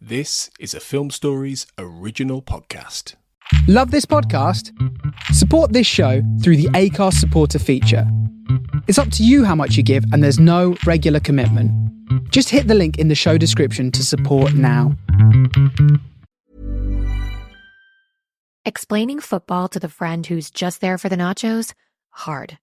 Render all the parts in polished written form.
This is a Film Stories original podcast. Love this podcast? Support this show through the Acast supporter feature. It's up to you how much you give, and there's no regular commitment. Just hit the link in the show description to support now. Explaining football to the friend who's just there for the nachos? Hard.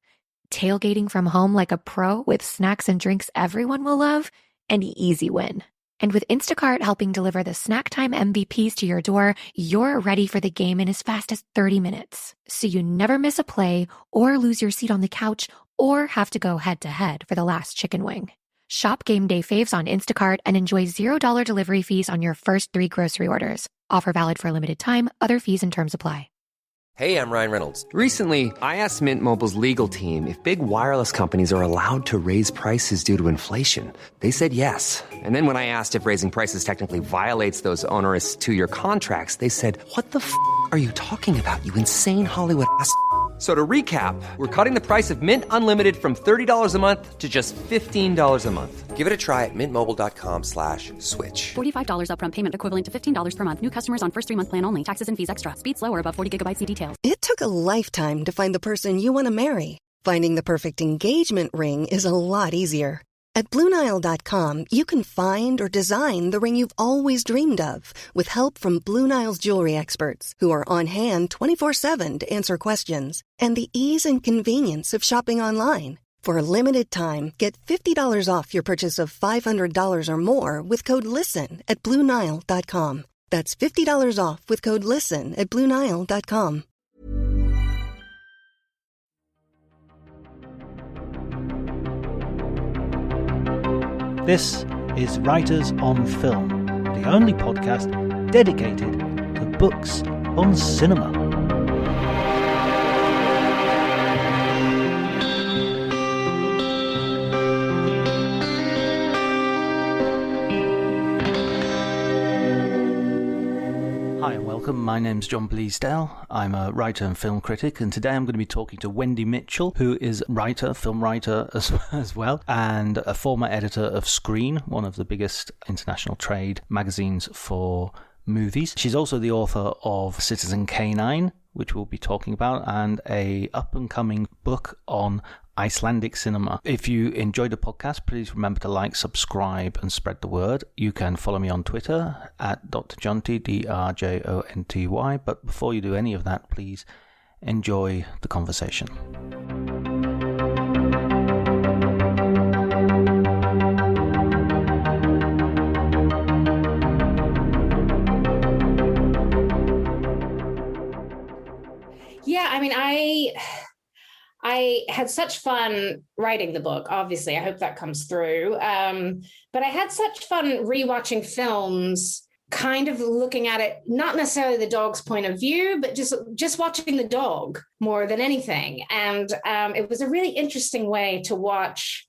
Tailgating from home like a pro with snacks and drinks everyone will love? An easy win. And with Instacart helping deliver the snack time MVPs to your door, you're ready for the game in as fast as 30 minutes. So you never miss a play or lose your seat on the couch or have to go head-to-head for the last chicken wing. Shop Game Day Faves on Instacart and enjoy $0 delivery fees on your first 3 grocery orders. Offer valid for a limited time. Other fees and terms apply. Hey, I'm Ryan Reynolds. Recently, I asked Mint Mobile's legal team if big wireless companies are allowed to raise prices due to inflation. They said yes. And then when I asked if raising prices technically violates those onerous 2-year contracts, they said, "What the f*** are you talking about, you insane Hollywood ass?" So to recap, we're cutting the price of Mint Unlimited from $30 a month to just $15 a month. Give it a try at mintmobile.com/switch. $45 upfront payment equivalent to $15 per month. New customers on first 3-month plan only. Taxes and fees extra. Speed slower above 40 gigabytes per details. It took a lifetime to find the person you want to marry. Finding the perfect engagement ring is a lot easier. At BlueNile.com, you can find or design the ring you've always dreamed of with help from Blue Nile's jewelry experts who are on hand 24/7 to answer questions. And the ease and convenience of shopping online. For a limited time, get $50 off your purchase of $500 or more with code LISTEN at BlueNile.com. That's $50 off with code LISTEN at BlueNile.com. This is Writers on Film, the only podcast dedicated to books on cinema. Hi and welcome, my name's John Bleasdale. I'm a writer and film critic, and today I'm going to be talking to Wendy Mitchell, who is a writer, film writer as well, and a former editor of Screen, one of the biggest international trade magazines for movies. She's also the author of Citizen K9, which we'll be talking about, and a up-and-coming book on Icelandic cinema. If you enjoyed the podcast, please remember to like, subscribe, and spread the word. You can follow me on Twitter at Dr. Jonty, DRJONTY. But before you do any of that, please enjoy the conversation. Yeah, I mean, I had such fun writing the book, obviously. I hope that comes through. But I had such fun rewatching films, kind of looking at it, not necessarily the dog's point of view, but just watching the dog more than anything. And it was a really interesting way to watch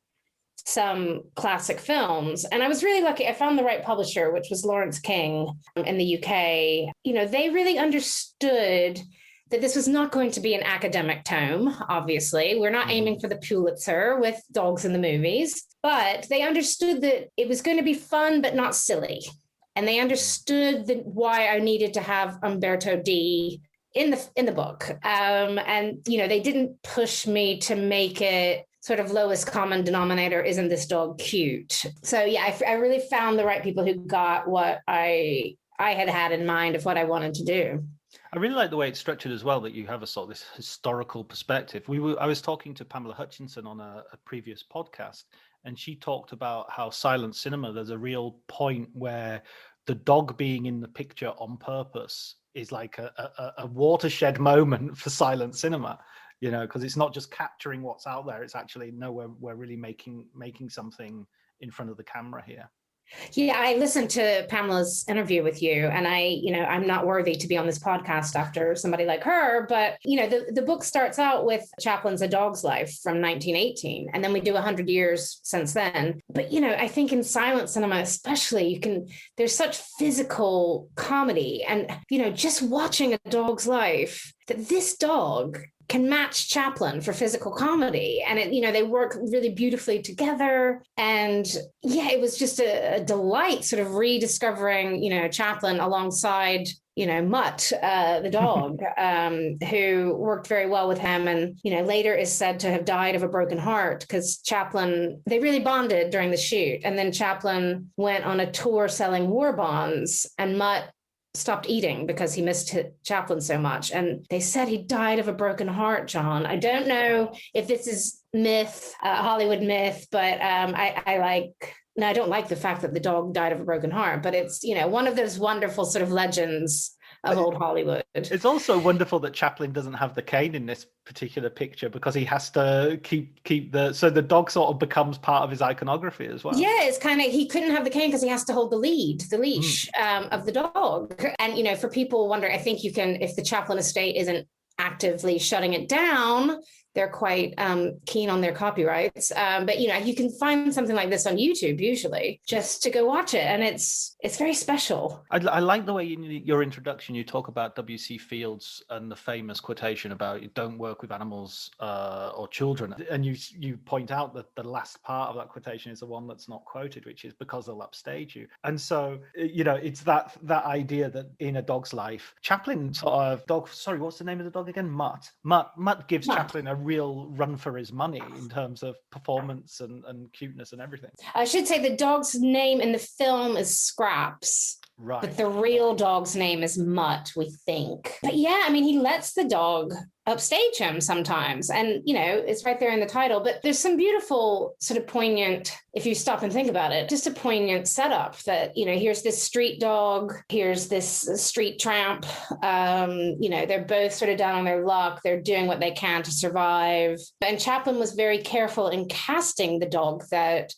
some classic films. And I was really lucky. I found the right publisher, which was Lawrence King in the UK. You know, they really understood that this was not going to be an academic tome, obviously. We're not aiming for the Pulitzer with dogs in the movies, but they understood that it was going to be fun, but not silly. And they understood why I needed to have Umberto D in the book. And, you know, they didn't push me to make it sort of lowest common denominator, isn't this dog cute? So yeah, I really found the right people who got what I had in mind of what I wanted to do. I really like the way it's structured as well, that you have a sort of this historical perspective. I was talking to Pamela Hutchinson on a previous podcast, and she talked about how silent cinema, there's a real point where the dog being in the picture on purpose is like a watershed moment for silent cinema, you know, because it's not just capturing what's out there. It's actually, no, we're really making something in front of the camera here. Yeah, I listened to Pamela's interview with you, and I'm not worthy to be on this podcast after somebody like her, but, you know, the book starts out with Chaplin's A Dog's Life from 1918, and then we do 100 years since then. But, you know, I think in silent cinema, especially, there's such physical comedy, and, you know, just watching A Dog's Life, that this dog can match Chaplin for physical comedy. And they work really beautifully together. And yeah, it was just a delight sort of rediscovering, Chaplin alongside Mutt, the dog, who worked very well with him and, later is said to have died of a broken heart because Chaplin, they really bonded during the shoot. And then Chaplin went on a tour selling war bonds and Mutt stopped eating because he missed Chaplin so much. And they said he died of a broken heart, John. I don't know if this is myth, Hollywood myth, but no, I don't like the fact that the dog died of a broken heart, but it's, one of those wonderful sort of legends of old Hollywood. It's also wonderful that Chaplin doesn't have the cane in this particular picture because he has to keep so the dog sort of becomes part of his iconography as well. Yeah, it's kind of, he couldn't have the cane because he has to hold the leash of the dog. And, for people wondering, I think you can, if the Chaplin estate isn't actively shutting it down, they're quite keen on their copyrights. But, you can find something like this on YouTube, usually, just to go watch it. And it's very special. I like the way in your introduction, you talk about W.C. Fields and the famous quotation about don't work with animals or children. And you point out that the last part of that quotation is the one that's not quoted, which is because they'll upstage you. And so, it's that idea that in a dog's life, Chaplin sort of what's the name of the dog again? Mutt. Mutt gives Chaplin a real run for his money in terms of performance and cuteness and everything. I should say the dog's name in the film is Scraps. Right. But the real dog's name is Mutt, we think. But yeah, he lets the dog upstage him sometimes. And, it's right there in the title. But there's some beautiful sort of poignant, if you stop and think about it, just a poignant setup that, here's this street dog, here's this street tramp. They're both sort of down on their luck. They're doing what they can to survive. And Chaplin was very careful in casting the dog that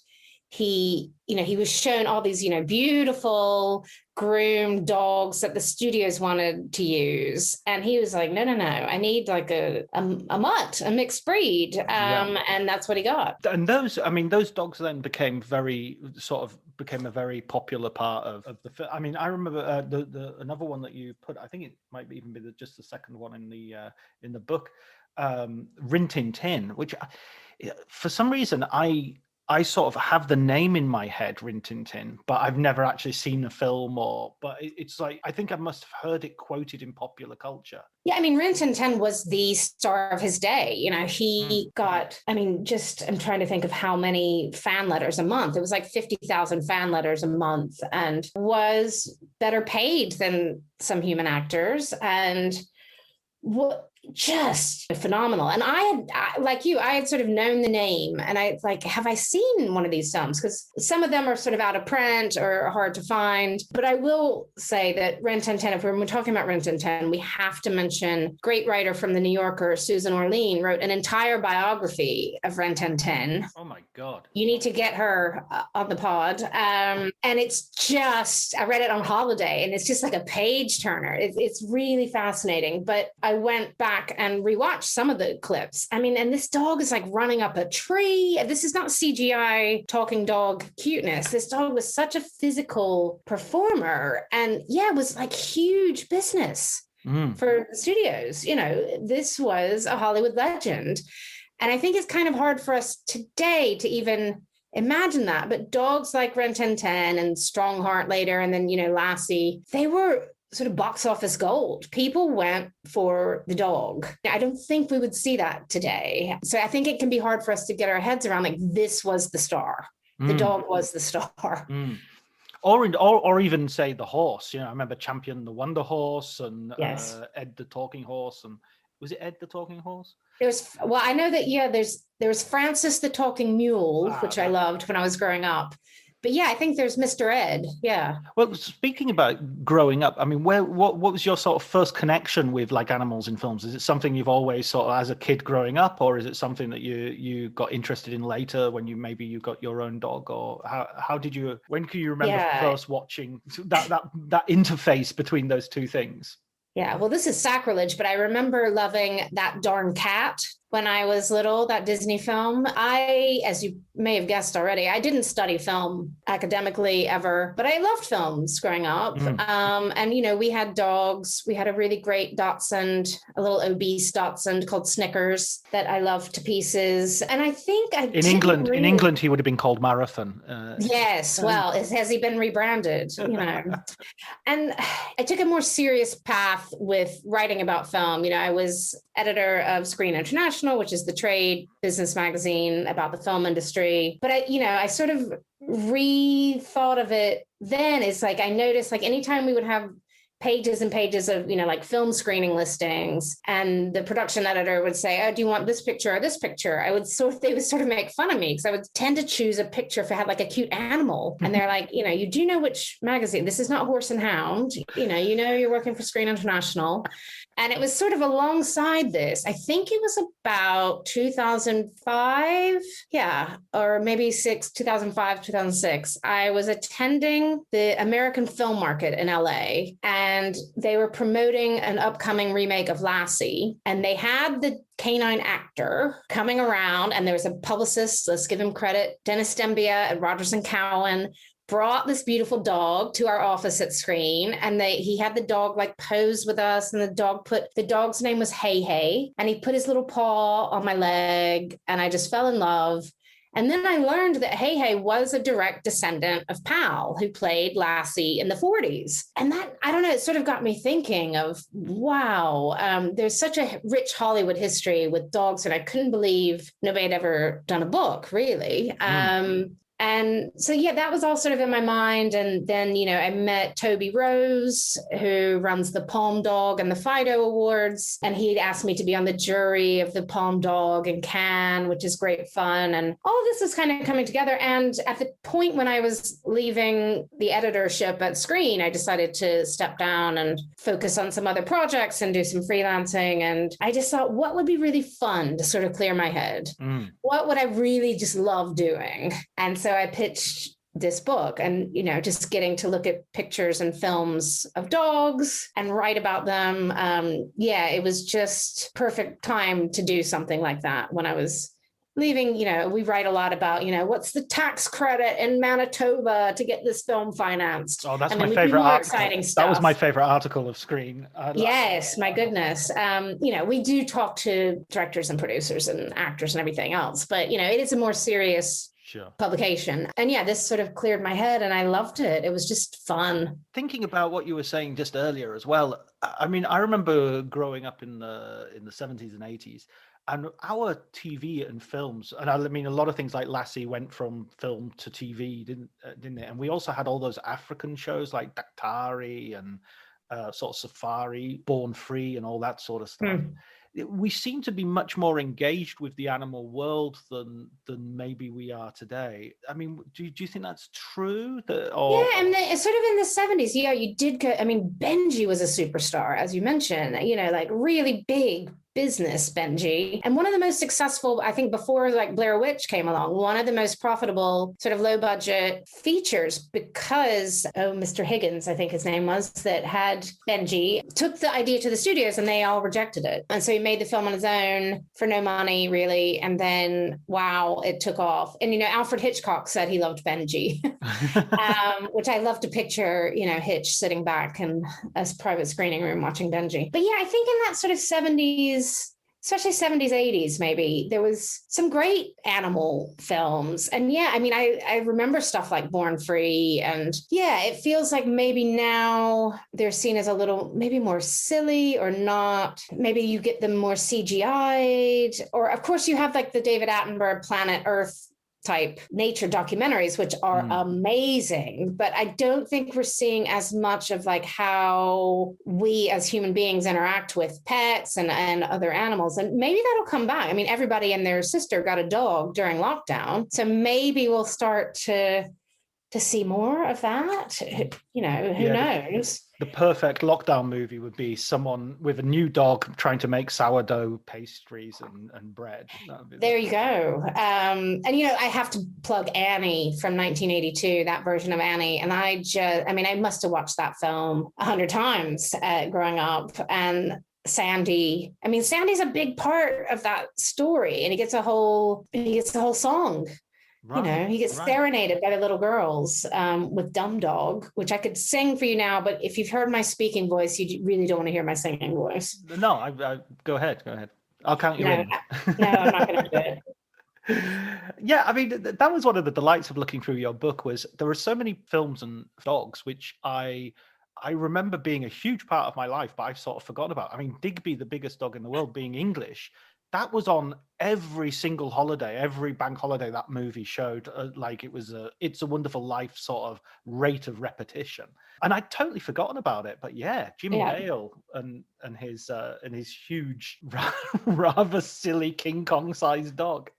he was shown all these, beautiful groomed dogs that the studios wanted to use. And he was like, no, I need like a mutt, a mixed breed. And that's what he got. And those dogs then became a very popular part of the film. I remember the another one that you put, I think it might even be just the second one in the book, Rin Tin Tin, which for some reason I sort of have the name in my head, Rin Tin Tin, but I've never actually seen the film but it's like, I think I must have heard it quoted in popular culture. Yeah, Rin Tin Tin was the star of his day. He got, I'm trying to think of how many fan letters a month. It was like 50,000 fan letters a month and was better paid than some human actors. And just phenomenal. And I had sort of known the name and have I seen one of these films? Because some of them are sort of out of print or hard to find. But I will say that Rin Tin Tin, if we're talking about Rin Tin Tin, we have to mention great writer from the New Yorker, Susan Orlean, wrote an entire biography of Rin Tin Tin. Oh my God. You need to get her on the pod. And it's just, I read it on holiday and it's just like a page turner. It's really fascinating. But I went back and rewatch some of the clips. And this dog is like running up a tree. This is not CGI talking dog cuteness. This dog was such a physical performer. And yeah, it was like huge business for the studios. This was a Hollywood legend. And I think it's kind of hard for us today to even imagine that. But dogs like Rin Tin Tin and Strongheart later, and then, Lassie, they were sort of box office gold. People went for the dog. I don't think we would see that today. So I think it can be hard for us to get our heads around, like, this was the star. The dog was the star. Or even say the horse. I remember Champion the Wonder Horse and yes. Ed the Talking Horse. And was it Ed the Talking Horse? I know that, there was Francis the Talking Mule, which I loved when I was growing up. But yeah, I think there's Mr. Ed. Yeah. Well, speaking about growing up, what was your sort of first connection with like animals in films? Is it something you've always sort of as a kid growing up, or is it something that you got interested in later when you got your own dog? Or when can you remember first watching that interface between those two things? Yeah, well, this is sacrilege, but I remember loving That Darn Cat when I was little, that Disney film. As you may have guessed already, I didn't study film academically ever, but I loved films growing up. And, we had dogs. We had a really great Dachshund, a little obese Dachshund called Snickers that I loved to pieces. And I think in England, he would have been called Marathon. Yes. Well, has he been rebranded? And I took a more serious path with writing about film. I was editor of Screen International, which is the trade business magazine about the film industry. But I sort of rethought of it then. It's like I noticed, like, anytime we would have pages and pages of, film screening listings, and the production editor would say, oh, do you want this picture or this picture? They would sort of make fun of me because I would tend to choose a picture if it had like a cute animal. And they're like, you do know which magazine, this is not Horse and Hound, you're working for Screen International. And it was sort of alongside this. I think it was about 2005. Yeah. Or maybe 2005, 2006. I was attending the American Film Market in LA, and they were promoting an upcoming remake of Lassie. And they had the canine actor coming around, and there was a publicist, let's give him credit, Dennis Dembia at Rogers and Cowan, brought this beautiful dog to our office at Screen, and he had the dog like pose with us, and the dog's name was Hey Hey, and he put his little paw on my leg, and I just fell in love. And then I learned that Hey Hey was a direct descendant of Pal, who played Lassie in the 40s. And that, I don't know, it sort of got me thinking of, wow, there's such a rich Hollywood history with dogs, and I couldn't believe nobody had ever done a book, really. And so, yeah, that was all sort of in my mind. And then, I met Toby Rose, who runs the Palm Dog and the Fido Awards. And he'd asked me to be on the jury of the Palm Dog in Cannes, which is great fun. And all of this was kind of coming together. And at the point when I was leaving the editorship at Screen, I decided to step down and focus on some other projects and do some freelancing. And I just thought, what would be really fun to sort of clear my head? What would I really just love doing? And so I pitched this book, and, just getting to look at pictures and films of dogs and write about them. It was just perfect time to do something like that when I was leaving. We write a lot about, what's the tax credit in Manitoba to get this film financed. Oh, that's my favorite article. That was my favorite article of Screen. Yes, my goodness. We do talk to directors and producers and actors and everything else, but, it is a more serious publication. And this sort of cleared my head, and I loved it. It was just fun. Thinking about what you were saying just earlier as well, I mean, I remember growing up in the 70s and 80s, and our TV and films, and I mean, a lot of things like Lassie went from film to TV, didn't it? And we also had all those African shows like Daktari and sort of Safari, Born Free, and all that sort of stuff. We seem to be much more engaged with the animal world than maybe we are today. I mean, do you think that's true? Yeah, and sort of in the 70s, you did go. I mean, Benji was a superstar, as you mentioned. Like really big business, Benji, and one of the most successful, I think, before like Blair Witch came along, one of the most profitable sort of low budget features, because Mr. Higgins, I think his name was, that had Benji, took the idea to the studios and they all rejected it. And so he made the film on his own for no money, really. And then, wow, it took off. And, Alfred Hitchcock said he loved Benji, which I love to picture, Hitch sitting back in a private screening room watching Benji. But yeah, I think in that sort of 70s, especially 70s, 80s, maybe, there was some great animal films. And I remember stuff like Born Free. And it feels like maybe now they're seen as a little, maybe more silly or not. Maybe you get them more CGI'd. Or, of course, you have like the David Attenborough Planet Earth type nature documentaries, which are amazing, but I don't think we're seeing as much of like how we as human beings interact with pets and other animals. And maybe that'll come back. I mean, everybody and their sister got a dog during lockdown, so maybe we'll start to see more of that. Who knows? The perfect lockdown movie would be someone with a new dog trying to make sourdough pastries and bread. There you go. And, I have to plug Annie from 1982, that version of Annie. And I must have watched that film 100 times growing up. And Sandy. I mean, Sandy's a big part of that story, and he gets a whole song. Right, He gets serenaded by the little girls with Dumb Dog, which I could sing for you now, but if you've heard my speaking voice, you really don't want to hear my singing voice. No, I go ahead. I'll count you in. No, I'm not going to do it. Yeah, I mean, that was one of the delights of looking through your book, was there are so many films and dogs which I remember being a huge part of my life, but I've sort of forgotten about. I mean, Digby, the biggest dog in the world, being English, that was on every single holiday, every bank holiday that movie showed. Like it was It's a Wonderful Life sort of rate of repetition, and I'd totally forgotten about it. But yeah, Jim Dale and his huge, rather silly King Kong sized dog.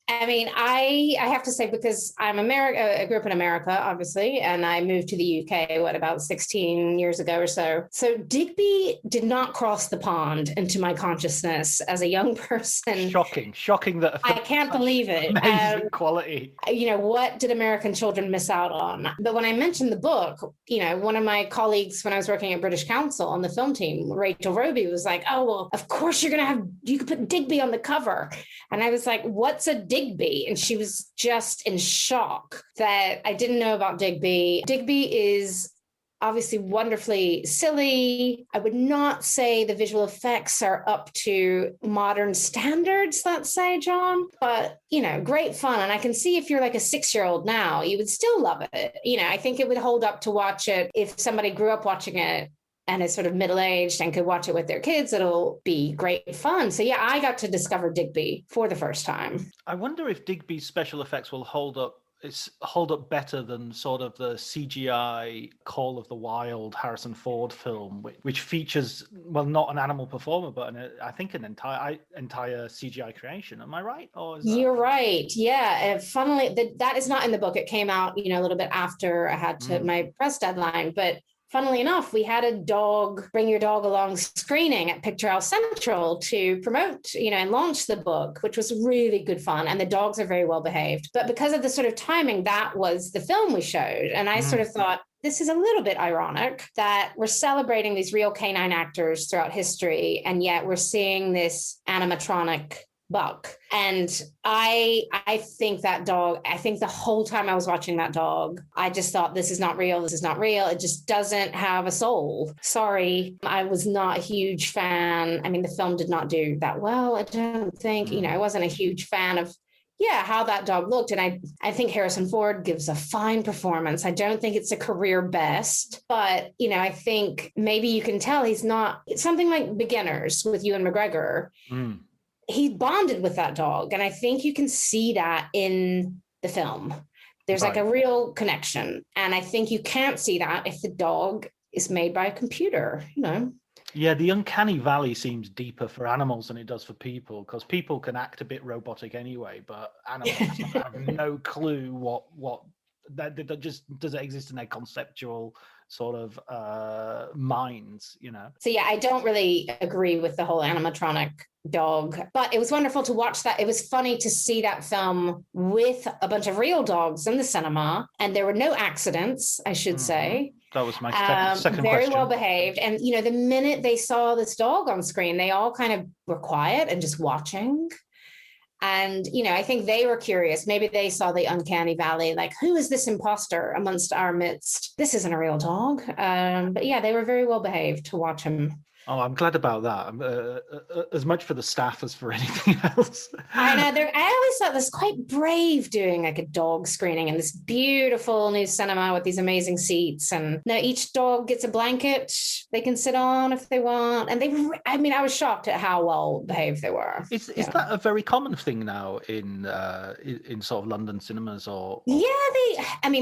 I mean, I have to say, because I'm I grew up in America, obviously, and I moved to the UK, about 16 years ago or so. So Digby did not cross the pond into my consciousness as a young person. Shocking that I can't believe it. Amazing quality. What did American children miss out on? But when I mentioned the book, one of my colleagues when I was working at British Council on the film team, Rachel Roby, was like, "Oh, well, of course you could put Digby on the cover." And I was like, "What's a Digby?" And she was just in shock that I didn't know about Digby. Digby is obviously wonderfully silly. I would not say the visual effects are up to modern standards, let's say, John, but, great fun. And I can see if you're like a 6-year-old now, you would still love it. I think it would hold up to watch it if somebody grew up watching it and is sort of middle-aged and could watch it with their kids. It'll be great fun. So yeah, I got to discover Digby for the first time. I wonder if Digby's special effects will hold up better than sort of the CGI Call of the Wild Harrison Ford film, which features, well, not an animal performer, but I think an entire CGI creation. Am I right? Or is You're right. Yeah. Funnily, that is not in the book. It came out, a little bit after I had my press deadline, but funnily enough, we had a Bring Your Dog Along screening at Picture House Central to promote, and launch the book, which was really good fun. And the dogs are very well behaved. But because of the sort of timing, that was the film we showed. And I sort of thought, this is a little bit ironic that we're celebrating these real canine actors throughout history, and yet we're seeing this animatronic buck. And I think that dog, the whole time I was watching that dog, I just thought, this is not real. It just doesn't have a soul. Sorry, I was not a huge fan. I mean, the film did not do that well, I don't think. I wasn't a huge fan of how that dog looked. And I think Harrison Ford gives a fine performance. I don't think it's a career best, but, I think maybe you can tell it's something like Beginners with Ewan McGregor. He bonded with that dog. And I think you can see that in the film. There's like a real connection. And I think you can't see that if the dog is made by a computer, Yeah, the uncanny valley seems deeper for animals than it does for people, because people can act a bit robotic anyway, but animals have no clue what that just does it exist in their conceptual sort of minds, So yeah, I don't really agree with the whole animatronic dog, but it was wonderful to watch that. It was funny to see that film with a bunch of real dogs in the cinema, and there were no accidents, I should say. That was my second very question. Well behaved. And, the minute they saw this dog on screen, they all kind of were quiet and just watching. And, I think they were curious. Maybe they saw the uncanny valley, like, who is this imposter amongst our midst? This isn't a real dog. But yeah, they were very well behaved to watch him. Oh, I'm glad about that. As much for the staff as for anything else. I know. I always thought this quite brave doing like a dog screening in this beautiful new cinema with these amazing seats. And each dog gets a blanket they can sit on if they want. And I was shocked at how well behaved they were. Is that a very common thing now in sort of London cinemas or? Yeah,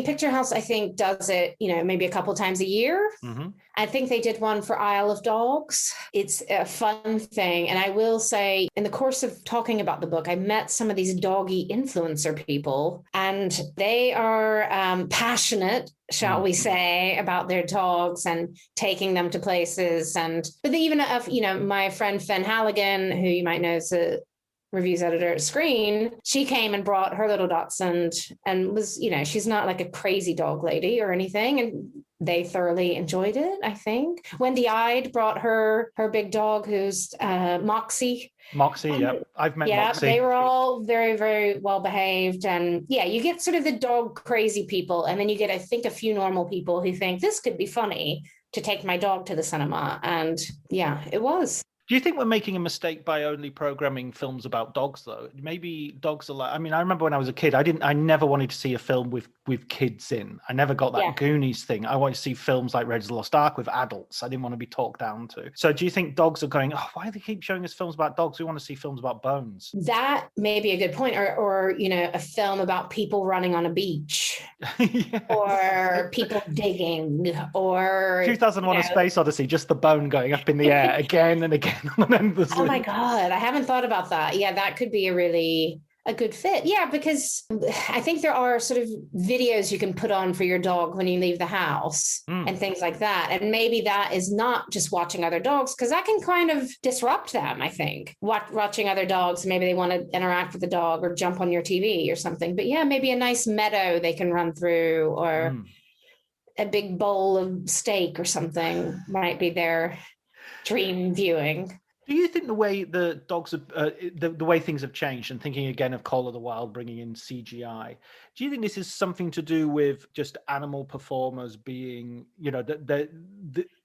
Picture House, I think, does it, maybe a couple times a year. Mm-hmm. I think they did one for Isle of Dogs. It's a fun thing. And I will say, in the course of talking about the book, I met some of these doggy influencer people, and they are passionate, shall we say, about their dogs and taking them to places. But they even have, my friend Fen Halligan, who you might know is a reviews editor at Screen, she came and brought her little dachshund and was, she's not like a crazy dog lady or anything. And they thoroughly enjoyed it, I think. Wendy Ide brought her big dog, who's Moxie. Moxie, yeah. I've met Moxie. They were all very, very well behaved. And yeah, you get sort of the dog crazy people. And then you get, I think, a few normal people who think this could be funny to take my dog to the cinema. And yeah, it was. Do you think we're making a mistake by only programming films about dogs, though? Maybe dogs are like, I mean, I remember when I was a kid, I never wanted to see a film with kids in. I never got that Goonies thing. I wanted to see films like Raiders of the Lost Ark with adults. I didn't want to be talked down to. So do you think dogs are going, oh, why do they keep showing us films about dogs? We want to see films about bones. That may be a good point. Or a film about people running on a beach or people digging or 2001 A Space Odyssey, just the bone going up in the air again and again. Oh my God, I haven't thought about that. Yeah, that could be a good fit. Yeah, because I think there are sort of videos you can put on for your dog when you leave the house and things like that. And maybe that is not just watching other dogs, because that can kind of disrupt them, I think. Watching other dogs, maybe they want to interact with the dog or jump on your TV or something. But yeah, maybe a nice meadow they can run through, or a big bowl of steak or something might be their dream viewing. Do you think the way the dogs have, the way things have changed, and thinking again of Call of the Wild bringing in CGI, do you think this is something to do with just animal performers being,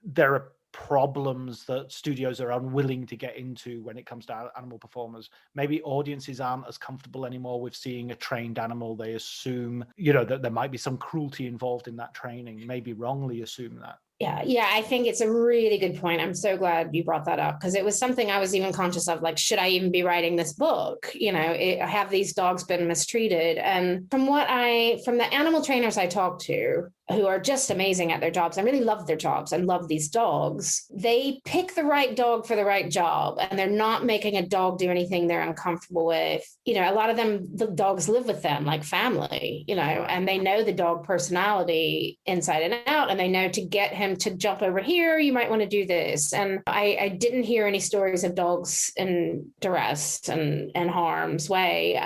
there are problems that studios are unwilling to get into when it comes to animal performers? Maybe audiences aren't as comfortable anymore with seeing a trained animal. They assume, that there might be some cruelty involved in that training, maybe wrongly assume that. Yeah, I think it's a really good point. I'm so glad you brought that up, because it was something I was even conscious of, like, should I even be writing this book? Have these dogs been mistreated? And from the animal trainers I talked to, who are just amazing at their jobs, I really love their jobs and love these dogs. They pick the right dog for the right job, and they're not making a dog do anything they're uncomfortable with. A lot of them, the dogs live with them like family, and they know the dog personality inside and out, and they know to get him to jump over here, you might want to do this. And I didn't hear any stories of dogs in duress and harm's way,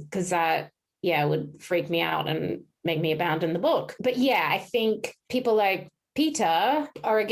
because that, would freak me out and make me abandon the book. But yeah, I think people like PETA are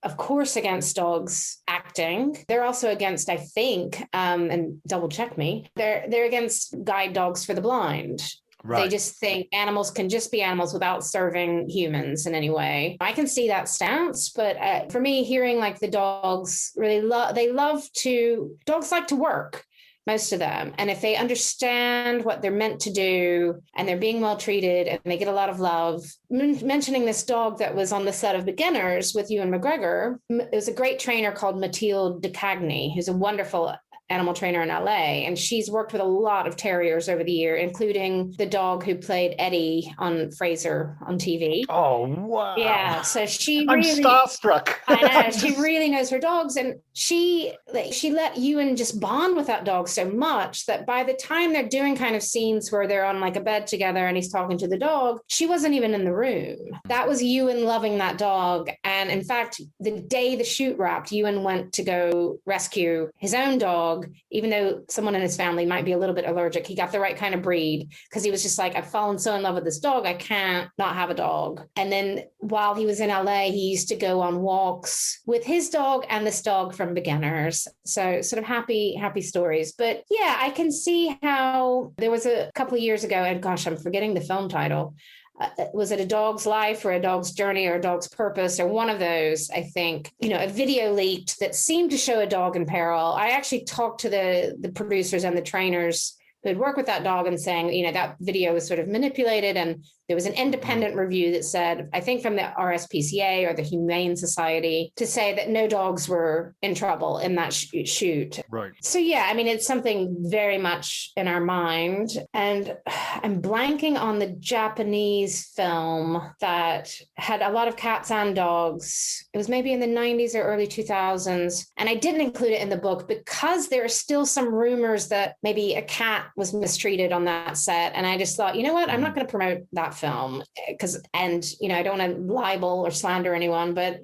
of course, against dogs acting. They're also against, I think, and double check me, they're against guide dogs for the blind. Right. They just think animals can just be animals without serving humans in any way. I can see that stance, but for me, hearing like the dogs really dogs like to work, most of them. And if they understand what they're meant to do and they're being well treated and they get a lot of love. Mentioning this dog that was on the set of Beginners with Ewan McGregor, it was a great trainer called Mathilde de Cagny, who's a wonderful animal trainer in LA. And she's worked with a lot of terriers over the year, including the dog who played Eddie on Frasier on TV. Oh, wow. Yeah. So I'm starstruck. I know. She really knows her dogs. And she let Ewan just bond with that dog so much that by the time they're doing kind of scenes where they're on like a bed together and he's talking to the dog, she wasn't even in the room. That was Ewan loving that dog. And in fact, the day the shoot wrapped, Ewan went to go rescue his own dog, even though someone in his family might be a little bit allergic. He got the right kind of breed, because he was just like, I've fallen so in love with this dog, I can't not have a dog. And then while he was in LA, he used to go on walks with his dog and this dog from Beginners. So sort of happy stories. But yeah, I can see how there was a couple of years ago, and gosh, I'm forgetting the film title. Was it A Dog's Life or A Dog's Journey or A Dog's Purpose, or one of those, I think, a video leaked that seemed to show a dog in peril. I actually talked to the producers and the trainers who had worked with that dog and saying, that video was sort of manipulated. And there was an independent review that said, I think from the RSPCA or the Humane Society, to say that no dogs were in trouble in that shoot. Right. So yeah, I mean, it's something very much in our mind. And I'm blanking on the Japanese film that had a lot of cats and dogs. It was maybe in the 90s or early 2000s. And I didn't include it in the book because there are still some rumors that maybe a cat was mistreated on that set. And I just thought, you know what, I'm not going to promote that film I don't want to libel or slander anyone, but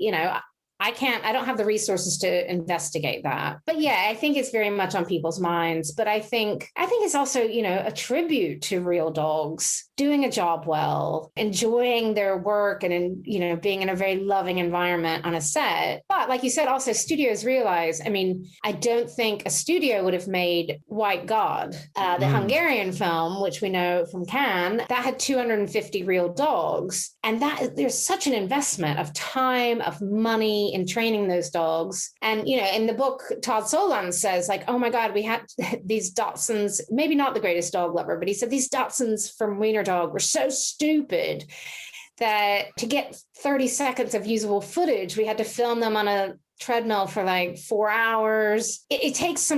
I don't have the resources to investigate that. But yeah, I think it's very much on people's minds. But I think it's also, a tribute to real dogs doing a job well, enjoying their work and, being in a very loving environment on a set. But like you said, also studios realize, I don't think a studio would have made White God, the Hungarian film, which we know from Cannes, that had 250 real dogs. And there's such an investment of time, of money in training those dogs. And, in the book, Todd Solondz says, like, oh my God, we had these Dachshunds, maybe not the greatest dog lover, but he said these Dachshunds from Wiener Dog were so stupid that to get 30 seconds of usable footage, we had to film them on a treadmill for like 4 hours. It takes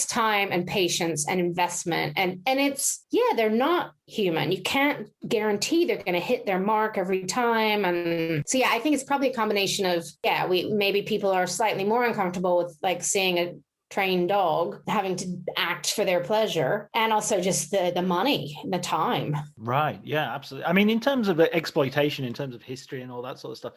time and patience and investment. And they're not human. You can't guarantee they're going to hit their mark every time. And so, I think it's probably a combination of, maybe people are slightly more uncomfortable with like seeing a trained dog having to act for their pleasure, and also just the money, the time. Right. Yeah, absolutely. I mean, in terms of exploitation, in terms of history and all that sort of stuff,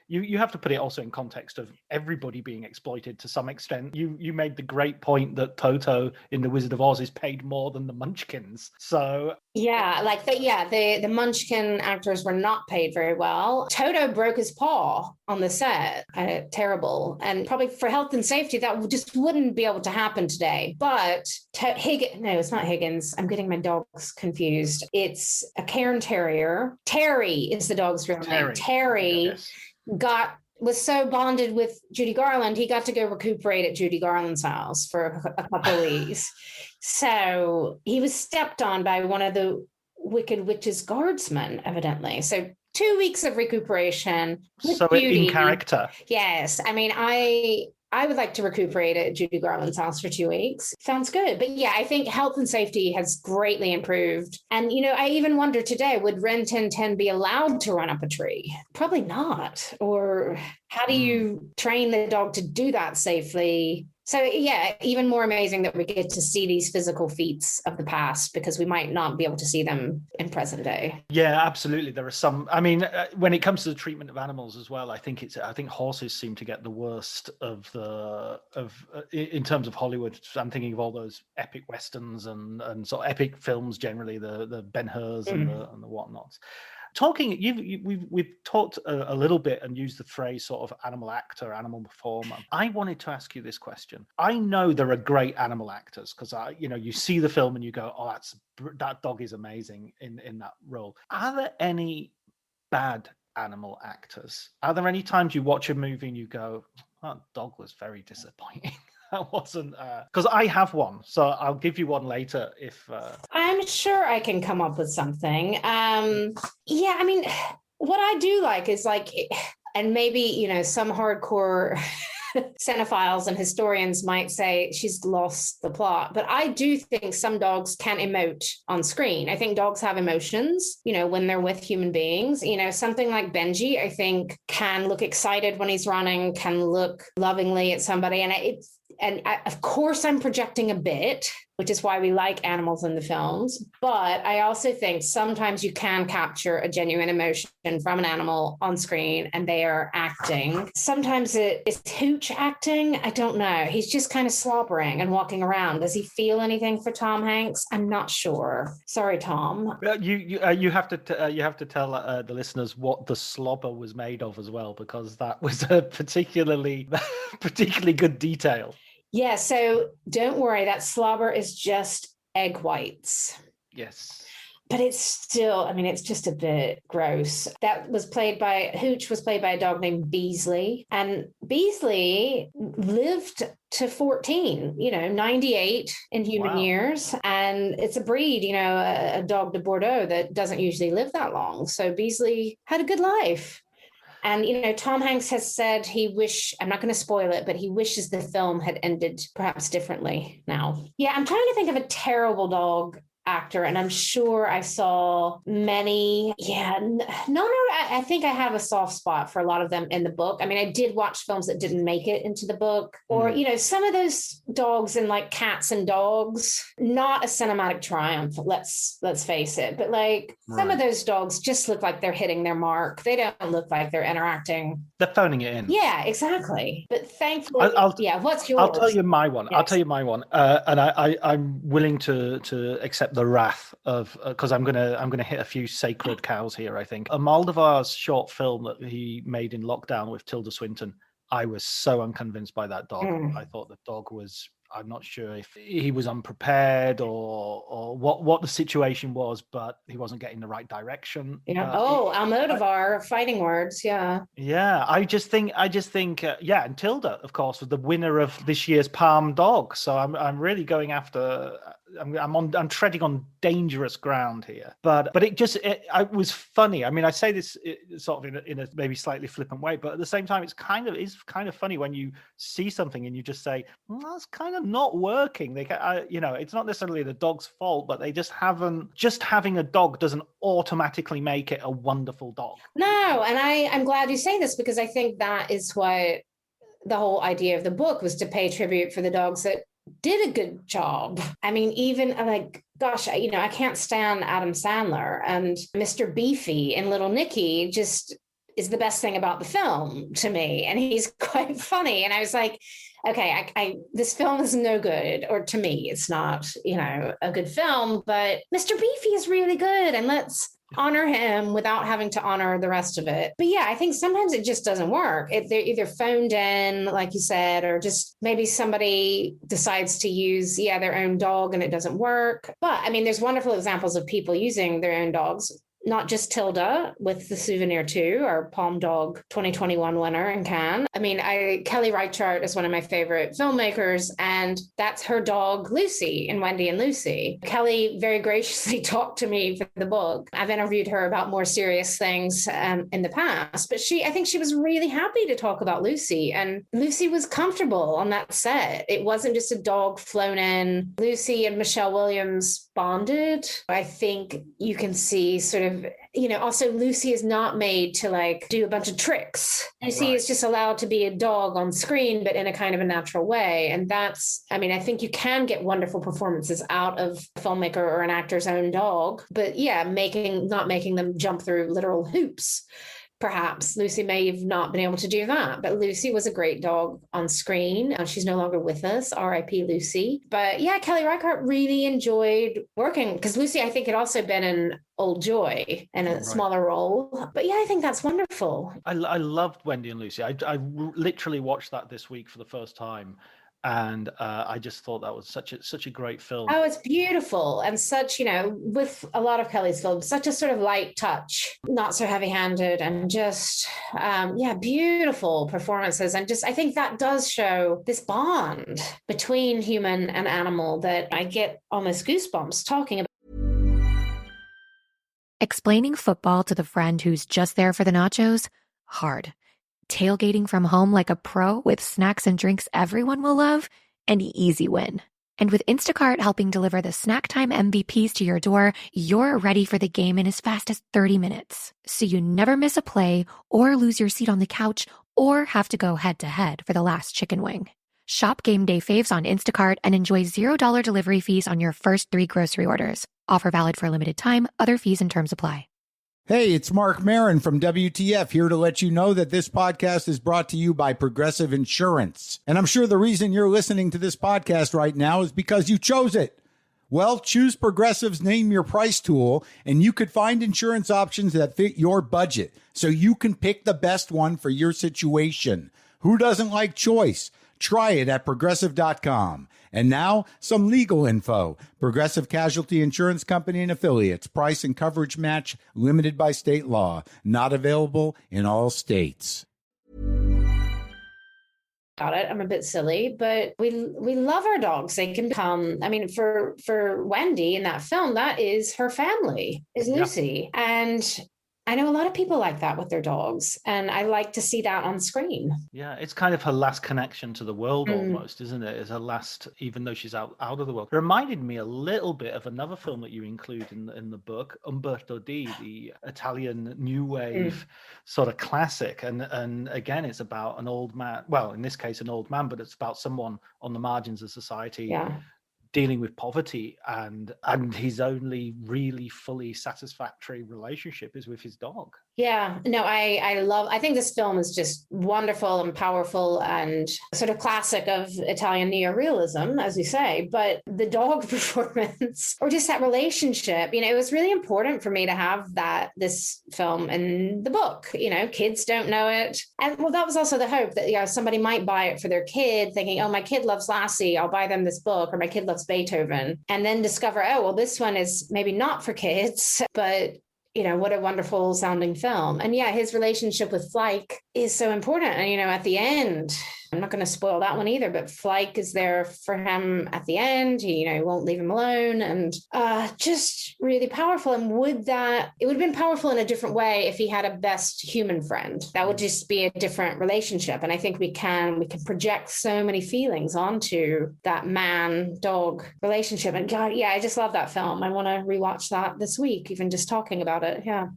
you have to put it also in context of everybody being exploited to some extent. You made the great point that Toto in The Wizard of Oz is paid more than the Munchkins. So the Munchkin actors were not paid very well. Toto broke his paw on the set. Terrible. And probably for health and safety, that just wouldn't be able to happen today. But it's not Higgins. I'm getting my dogs confused. It's a Cairn Terrier. Terry is the dog's real name. Terry was so bonded with Judy Garland, he got to go recuperate at Judy Garland's house for a couple of weeks. So he was stepped on by one of the Wicked Witch's guardsmen, evidently. So 2 weeks of recuperation. So in character. Yes. I would like to recuperate at Judy Garland's house for 2 weeks. Sounds good. But I think health and safety has greatly improved. And, I even wonder today, would Ren 1010 be allowed to run up a tree? Probably not. Or how do you train the dog to do that safely? So, even more amazing that we get to see these physical feats of the past, because we might not be able to see them in present day. Yeah, absolutely. There are some, when it comes to the treatment of animals as well, I think horses seem to get the worst in terms of Hollywood. I'm thinking of all those epic westerns and sort of epic films generally, the Ben-Hurs and the whatnots. We've talked a little bit and used the phrase sort of animal actor, animal performer. I wanted to ask you this question. I know there are great animal actors because you see the film and you go, oh, that dog is amazing in that role. Are there any bad animal actors? Are there any times you watch a movie and you go, that dog was very disappointing? That wasn't because I have one, so I'll give you one later if I'm sure I can come up with something. What I do like is and maybe some hardcore cinephiles and historians might say she's lost the plot, but I do think some dogs can emote on screen. I think dogs have emotions, when they're with human beings. Something like Benji, I think, can look excited when he's running, can look lovingly at somebody, and of course I'm projecting a bit, which is why we like animals in the films. But I also think sometimes you can capture a genuine emotion from an animal on screen and they are acting. Sometimes it's Hooch acting. I don't know. He's just kind of slobbering and walking around. Does he feel anything for Tom Hanks? I'm not sure. Sorry, Tom. You have to tell the listeners what the slobber was made of as well, because that was a particularly good detail. Yeah, so don't worry, that slobber is just egg whites. Yes. But it's still, it's just a bit gross. Hooch was played by a dog named Beasley. And Beasley lived to 14, 98 in human years. And it's a breed, a dog de Bordeaux that doesn't usually live that long. So Beasley had a good life. And, Tom Hanks has said I'm not going to spoil it, but he wishes the film had ended perhaps differently now. Yeah, I'm trying to think of a terrible dog actor, and I'm sure I saw many. Yeah, no, I think I have a soft spot for a lot of them in the book. I mean, I did watch films that didn't make it into the book, or some of those dogs in like Cats and Dogs, not a cinematic triumph, let's face it, but like some of those dogs just look like they're hitting their mark. They don't look like they're interacting. They're phoning it in. Yeah, exactly. But thankfully, what's yours? I'll tell you my one. Yes. I'll tell you my one, and I'm willing to accept the wrath of, because I'm gonna hit a few sacred cows here. I think Almodovar's short film that he made in lockdown with Tilda Swinton. I was so unconvinced by that dog. I thought the dog was. I'm not sure if he was unprepared or what the situation was, but he wasn't getting the right direction. Yeah. Almodovar, fighting words. Yeah. Yeah. I just think, and Tilda, of course, was the winner of this year's Palm Dog. So I'm really going after. I'm treading on dangerous ground here, but it was funny. I mean, I say this sort of in a maybe slightly flippant way, but at the same time, it's kind of funny when you see something and you just say, that's kind of not working. It's not necessarily the dog's fault, but they just haven't. Just having a dog doesn't automatically make it a wonderful dog. No, and I'm glad you say this, because I think that is what the whole idea of the book was, to pay tribute for the dogs that did a good job. I mean, even like, gosh, I can't stand Adam Sandler, and Mr. Beefy in Little Nicky just is the best thing about the film to me. And he's quite funny. And I was like, okay, this film is no good, or to me, it's not, a good film, but Mr. Beefy is really good. And let's honor him without having to honor the rest of it. But yeah, I think sometimes it just doesn't work. They're either phoned in, like you said, or just maybe somebody decides to use, their own dog and it doesn't work. But I mean, there's wonderful examples of people using their own dogs. Not just Tilda with the Souvenir 2, our Palm Dog 2021 winner in Cannes. I mean, Kelly Reichardt is one of my favorite filmmakers, and that's her dog, Lucy, in Wendy and Lucy. Kelly very graciously talked to me for the book. I've interviewed her about more serious things in the past, but I think she was really happy to talk about Lucy, and Lucy was comfortable on that set. It wasn't just a dog flown in. Lucy and Michelle Williams bonded. I think you can see sort of, also Lucy is not made to like do a bunch of tricks. Lucy is just allowed to be a dog on screen, but in a kind of a natural way. And I think you can get wonderful performances out of a filmmaker or an actor's own dog, but not making them jump through literal hoops. Perhaps Lucy may have not been able to do that, but Lucy was a great dog on screen. She's no longer with us, R.I.P. Lucy. But yeah, Kelly Reichardt really enjoyed working, because Lucy, I think, had also been in Old Joy in a smaller role. But yeah, I think that's wonderful. I loved Wendy and Lucy. I literally watched that this week for the first time. And I just thought that was such a great film. Oh, it's beautiful. And such, with a lot of Kelly's films, such a sort of light touch, not so heavy-handed, and just, beautiful performances. And just, I think that does show this bond between human and animal that I get almost goosebumps talking about. Explaining football to the friend who's just there for the nachos? Hard. Tailgating from home like a pro with snacks and drinks everyone will love? An easy win. And with Instacart helping deliver the snack time MVPs to your door, you're ready for the game in as fast as 30 minutes. So you never miss a play or lose your seat on the couch or have to go head-to-head for the last chicken wing. Shop Game Day Faves on Instacart and enjoy $0 delivery fees on your first 3 grocery orders. Offer valid for a limited time. Other fees and terms apply. Hey, it's Mark Marin from WTF, here to let you know that this podcast is brought to you by Progressive Insurance. And I'm sure the reason you're listening to this podcast right now is because you chose it. Well, choose Progressive's Name Your Price tool, and you could find insurance options that fit your budget, so you can pick the best one for your situation. Who doesn't like choice? Try it at Progressive.com. And now, some legal info. Progressive Casualty Insurance Company and Affiliates. Price and coverage match limited by state law. Not available in all states. About it, I'm a bit silly, but we love our dogs. They can become, for Wendy in that film, that is her family, is Lucy. And I know a lot of people like that with their dogs, and I like to see that on screen. Yeah, it's kind of her last connection to the world almost, isn't it? It's her last, even though she's out of the world. It reminded me a little bit of another film that you include in the book, Umberto D, the Italian new wave sort of classic. And again, it's about an old man, well, in this case, an old man, but it's about someone on the margins of society dealing with poverty, and his only really fully satisfactory relationship is with his dog. Yeah, no, I think this film is just wonderful and powerful and sort of classic of Italian neorealism, as you say. But the dog performance or just that relationship, it was really important for me to have this film in the book. Kids don't know it. And well, that was also the hope that, somebody might buy it for their kid thinking, oh, my kid loves Lassie, I'll buy them this book, or my kid loves Beethoven, and then discover, oh, well, this one is maybe not for kids, but what a wonderful sounding film. And yeah, his relationship with Flyke is so important. And, at the end, I'm not going to spoil that one either, but Flyke is there for him at the end. He, won't leave him alone, and just really powerful. And it would have been powerful in a different way if he had a best human friend. That would just be a different relationship. And I think we can project so many feelings onto that man-dog relationship. And God, yeah, I just love that film. I want to rewatch that this week, even just talking about it. Yeah.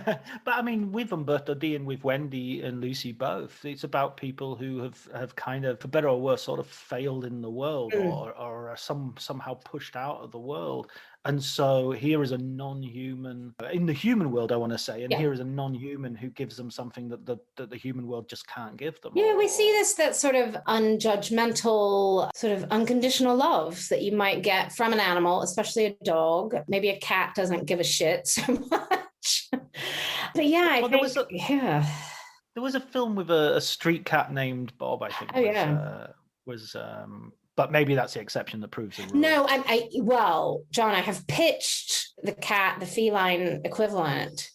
But I mean, with Umberto D and with Wendy and Lucy both, it's about people who have kind of, for better or worse, sort of failed in the world or are somehow pushed out of the world. And so here is a non-human, in the human world, I want to say, and here is a non-human who gives them something that the human world just can't give them. Yeah, we see that sort of unjudgmental, sort of unconditional love that you might get from an animal, especially a dog. Maybe a cat doesn't give a shit so much. But yeah, I think, there was a film with a street cat named Bob, I think. But maybe that's the exception that proves the rule. No, well, John, I have pitched the feline equivalent.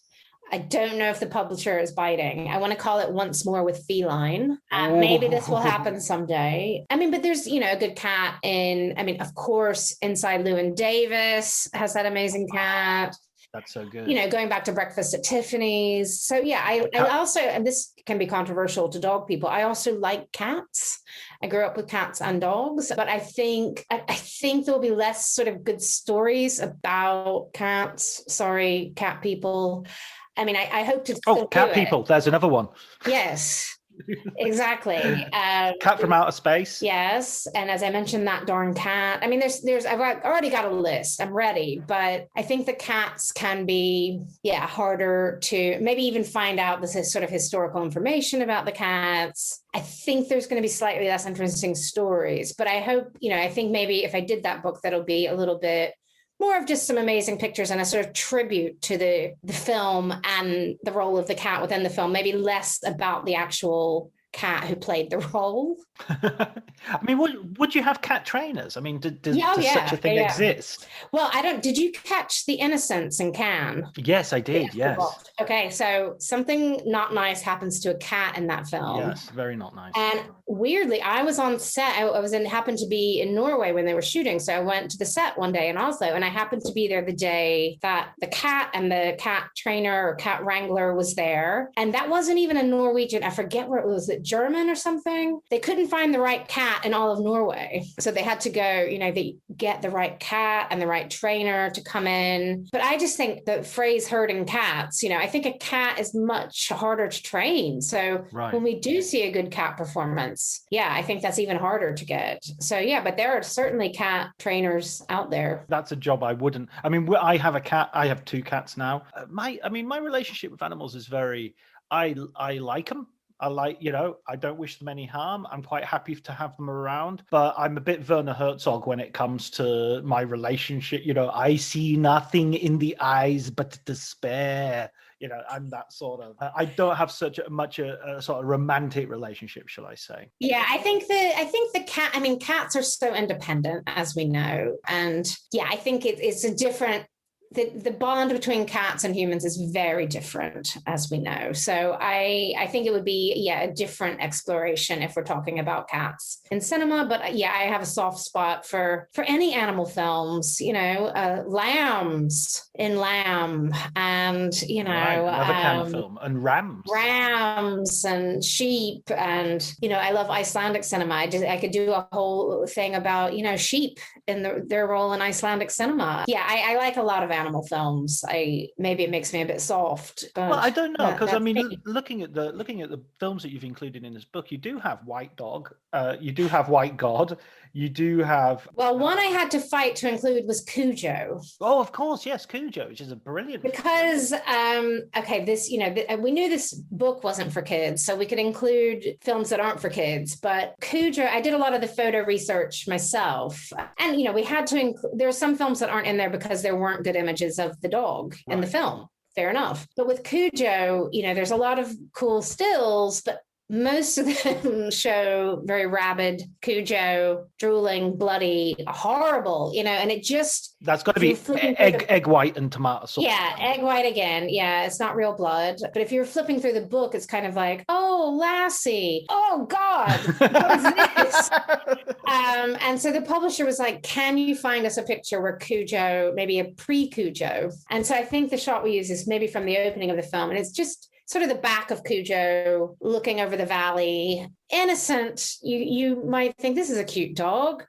I don't know if the publisher is biting. I want to call it Once More with Feline. Maybe this will happen someday. But there's, a good cat of course, Inside Llewyn Davis has that amazing cat. That's so good. Going back to Breakfast at Tiffany's. So yeah, I also, and this can be controversial to dog people, I also like cats. I grew up with cats and dogs, but I think there'll be less sort of good stories about cats. Sorry, cat people. I hope to. Oh, cat people. There's another one. Yes. Exactly. Cat from Outer Space. Yes. And as I mentioned, that darn cat. I've already got a list. I'm ready, but I think the cats can be, harder to maybe even find out this is sort of historical information about the cats. I think there's going to be slightly less interesting stories, but I hope, I think maybe if I did that book, that'll be a little bit more of just some amazing pictures and a sort of tribute to the film and the role of the cat within the film, maybe less about the actual cat who played the role. Would you have cat trainers? Does such a thing exist? Well, did you catch The Innocents in Cannes? Yes, I did. Yes. Okay, so something not nice happens to a cat in that film. Yes, very not nice. And weirdly, I was on set. Happened to be in Norway when they were shooting. So I went to the set one day in Oslo, and I happened to be there the day that the cat and the cat trainer or cat wrangler was there. And that wasn't even a Norwegian. I forget where it was. German or something. They couldn't find the right cat in all of Norway. So they had to go, they get the right cat and the right trainer to come in. But I just think the phrase herding cats, I think a cat is much harder to train. So when we do see a good cat performance, I think that's even harder to get. So but there are certainly cat trainers out there. That's a job I wouldn't. I have a cat. I have 2 cats now. My relationship with animals is very, I like them. I don't wish them any harm. I'm quite happy to have them around, but I'm a bit Werner Herzog when it comes to my relationship. I see nothing in the eyes but despair. I'm that sort of, I don't have such a sort of romantic relationship, shall I say. Yeah, I think the cat, cats are so independent, as we know. And I think it's a different the bond between cats and humans is very different, as we know. So I think it would be, a different exploration if we're talking about cats in cinema. But I have a soft spot for any animal films, lambs in Lamb, and, another kind of film, and rams and sheep. And, I love Icelandic cinema. I could do a whole thing about, sheep and their role in Icelandic cinema. I like a lot of animal films. Maybe it makes me a bit soft, but well, I don't know, because looking at the films that you've included in this book, you do have White Dog, you do have White God, you do have. Well, one I had to fight to include was Cujo. Oh, of course, yes, Cujo, which is a brilliant. Because we knew this book wasn't for kids, so we could include films that aren't for kids. But Cujo, I did a lot of the photo research myself, and we had to. There are some films that aren't in there because there weren't good images of the dog in the film. Fair enough. But with Cujo, there's a lot of cool stills, but most of them show very rabid Cujo, drooling, bloody, horrible, and it just... That's got to be egg white and tomato sauce. Yeah, egg white again. Yeah, it's not real blood. But if you're flipping through the book, it's kind of like, oh, Lassie. Oh, God. What is this? And so the publisher was like, can you find us a picture where Cujo, maybe a pre-Cujo? And so I think the shot we use is maybe from the opening of the film. And it's just sort of the back of Cujo looking over the valley, innocent. You might think this is a cute dog.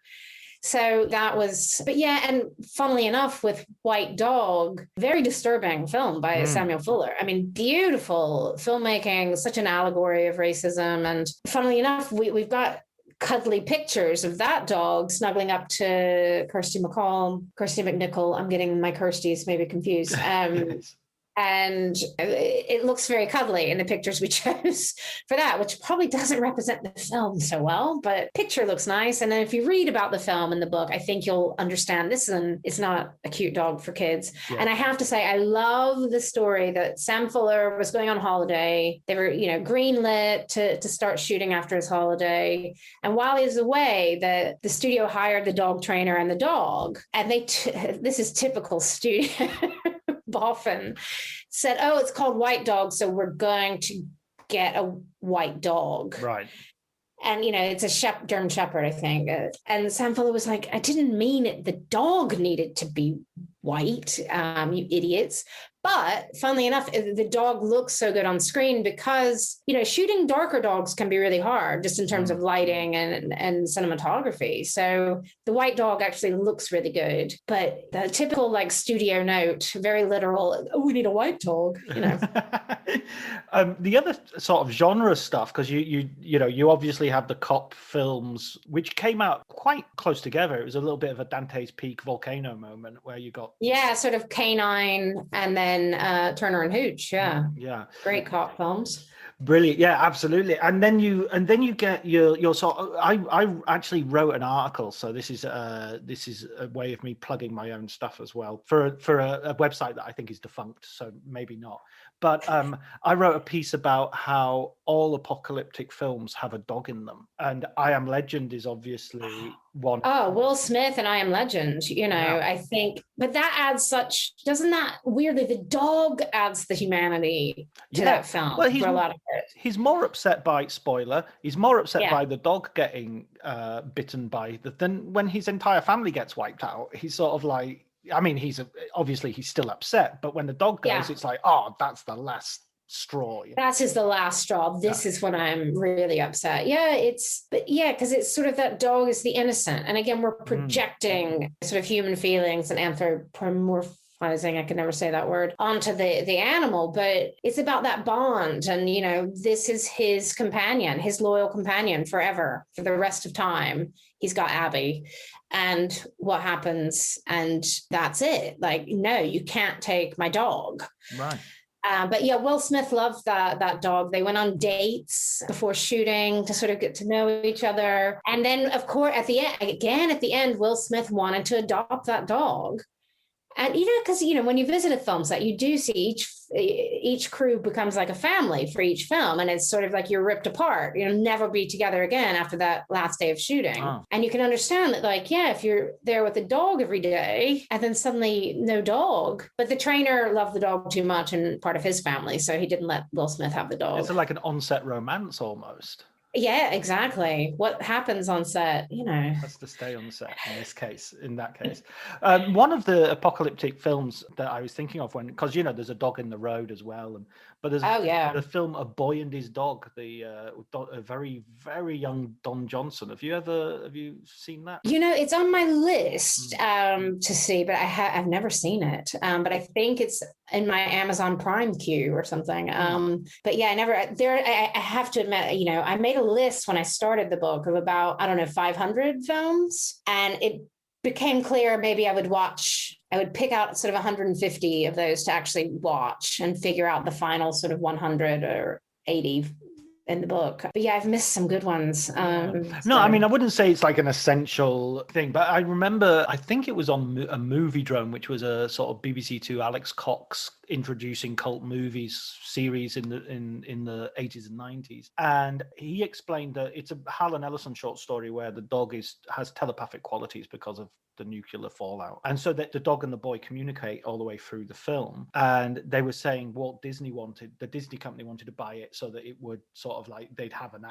So that was, and funnily enough, with White Dog, very disturbing film by Samuel Fuller. I mean, beautiful filmmaking, such an allegory of racism. And funnily enough, we've got cuddly pictures of that dog snuggling up to Kirsty McNichol. I'm getting my Kirstys maybe confused. And it looks very cuddly in the pictures we chose for that, which probably doesn't represent the film so well, but picture looks nice. And then if you read about the film in the book, I think you'll understand it's not a cute dog for kids. Yeah. And I have to say, I love the story that Sam Fuller was going on holiday. They were, greenlit to start shooting after his holiday. And while he was away, the studio hired the dog trainer and the dog. And this is typical studio. Boffin said, oh, it's called White Dog, so we're going to get a white dog. Right. And, it's a German Shepherd, I think. And Sam Fuller was like, I didn't mean it. The dog needed to be white, you idiots. But funnily enough, the dog looks so good on screen because, shooting darker dogs can be really hard just in terms of lighting and cinematography. So the White Dog actually looks really good. But the typical studio note, very literal, oh, we need a white dog, The other sort of genre stuff, because you obviously have the cop films, which came out quite close together. It was a little bit of a Dante's Peak Volcano moment where you got... Yeah, sort of Canine and then Turner and Hooch, yeah, great cop films. Brilliant, yeah, absolutely. And then you get your sort of, I actually wrote an article, so this is a way of me plugging my own stuff as well for a website that I think is defunct, so maybe not. But I wrote a piece about how all apocalyptic films have a dog in them, and I Am Legend is obviously one. Oh, Will Smith and I Am Legend, I think, but that adds doesn't that weirdly, the dog adds the humanity to that film for a lot of it. He's more upset by, spoiler, he's more upset by the dog getting bitten by than when his entire family gets wiped out. He's sort of like, I mean, he's still upset, but when the dog goes, it's like, oh, that's the last straw. That is the last straw. This is when I'm really upset. Yeah, because it's sort of that dog is the innocent. And again, we're projecting sort of human feelings and anthropomorphizing, I can never say that word, onto the animal, but it's about that bond. And, this is his companion, his loyal companion forever, for the rest of time. He's got Abby. And what happens? And that's it. Like, no, you can't take my dog. Right. But yeah, Will Smith loved that dog. They went on dates before shooting to sort of get to know each other. And then, of course, at the end, Will Smith wanted to adopt that dog. And because when you visit a film set, you do see each crew becomes like a family for each film, and it's sort of like you're ripped apart. Never be together again after that last day of shooting. Oh. And you can understand that, like, yeah, if you're there with a dog every day, and then suddenly no dog. But the trainer loved the dog too much and part of his family, so he didn't let Will Smith have the dog. It's like an on-set romance almost. Yeah, exactly. What happens on set, Has to stay on set in that case. One of the apocalyptic films that I was thinking of because there's a dog in the road as well, but there's the film A Boy and His Dog, a very, very young Don Johnson. Have you seen that? It's on my list to see, but I've never seen it. But I think it's in my Amazon Prime queue or something. But yeah, I have to admit, I made a list when I started the book of about, 500 films, and it became clear maybe I would pick out sort of 150 of those to actually watch and figure out the final sort of 100 or 80 in the book. But yeah, I've missed some good ones. No, I mean, I wouldn't say it's like an essential thing, but I remember, I think it was on a Movie Drone, which was a sort of BBC Two Alex Cox introducing cult movies series in the 80s and 90s. And he explained that it's a Harlan Ellison short story where the dog has telepathic qualities because of the nuclear fallout, and so that the dog and the boy communicate all the way through the film. And they were saying the Disney company wanted to buy it so that it would sort of like they'd have an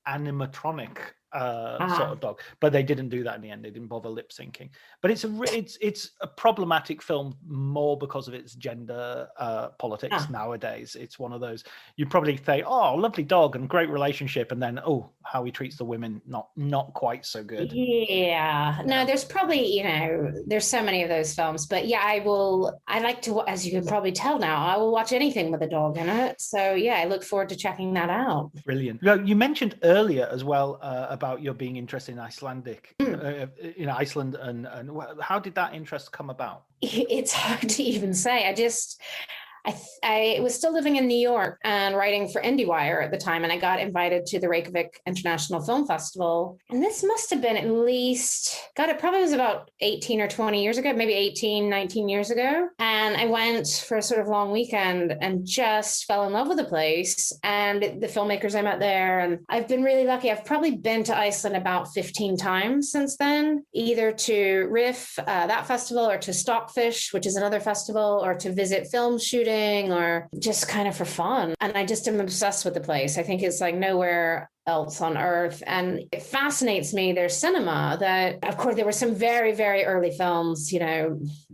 animatronic sort of dog, but they didn't do that in the end. They didn't bother lip syncing. But it's a problematic film more because of its gender politics nowadays. It's one of those you probably say, oh, lovely dog and great relationship, and then how he treats the women not quite so good. Yeah, no, there's probably there's so many of those films, but yeah, I like to, as you can probably tell now, I will watch anything with a dog in it. So yeah, I look forward to checking that out. Brilliant. You mentioned earlier as well about your being interested in Icelandic, Iceland, and how did that interest come about? It's hard to even say. I was still living in New York and writing for IndieWire at the time, and I got invited to the Reykjavik International Film Festival. And this must have been at least, it probably was about 18 or 20 years ago, maybe 18, 19 years ago. And I went for a sort of long weekend and just fell in love with the place and the filmmakers I met there. And I've been really lucky. I've probably been to Iceland about 15 times since then, either to Riff, that festival, or to Stockfish, which is another festival, or to visit film shooting, or just kind of for fun. And I just am obsessed with the place. I think it's like nowhere else on earth. And it fascinates me, their cinema, that of course there were some very, very early films,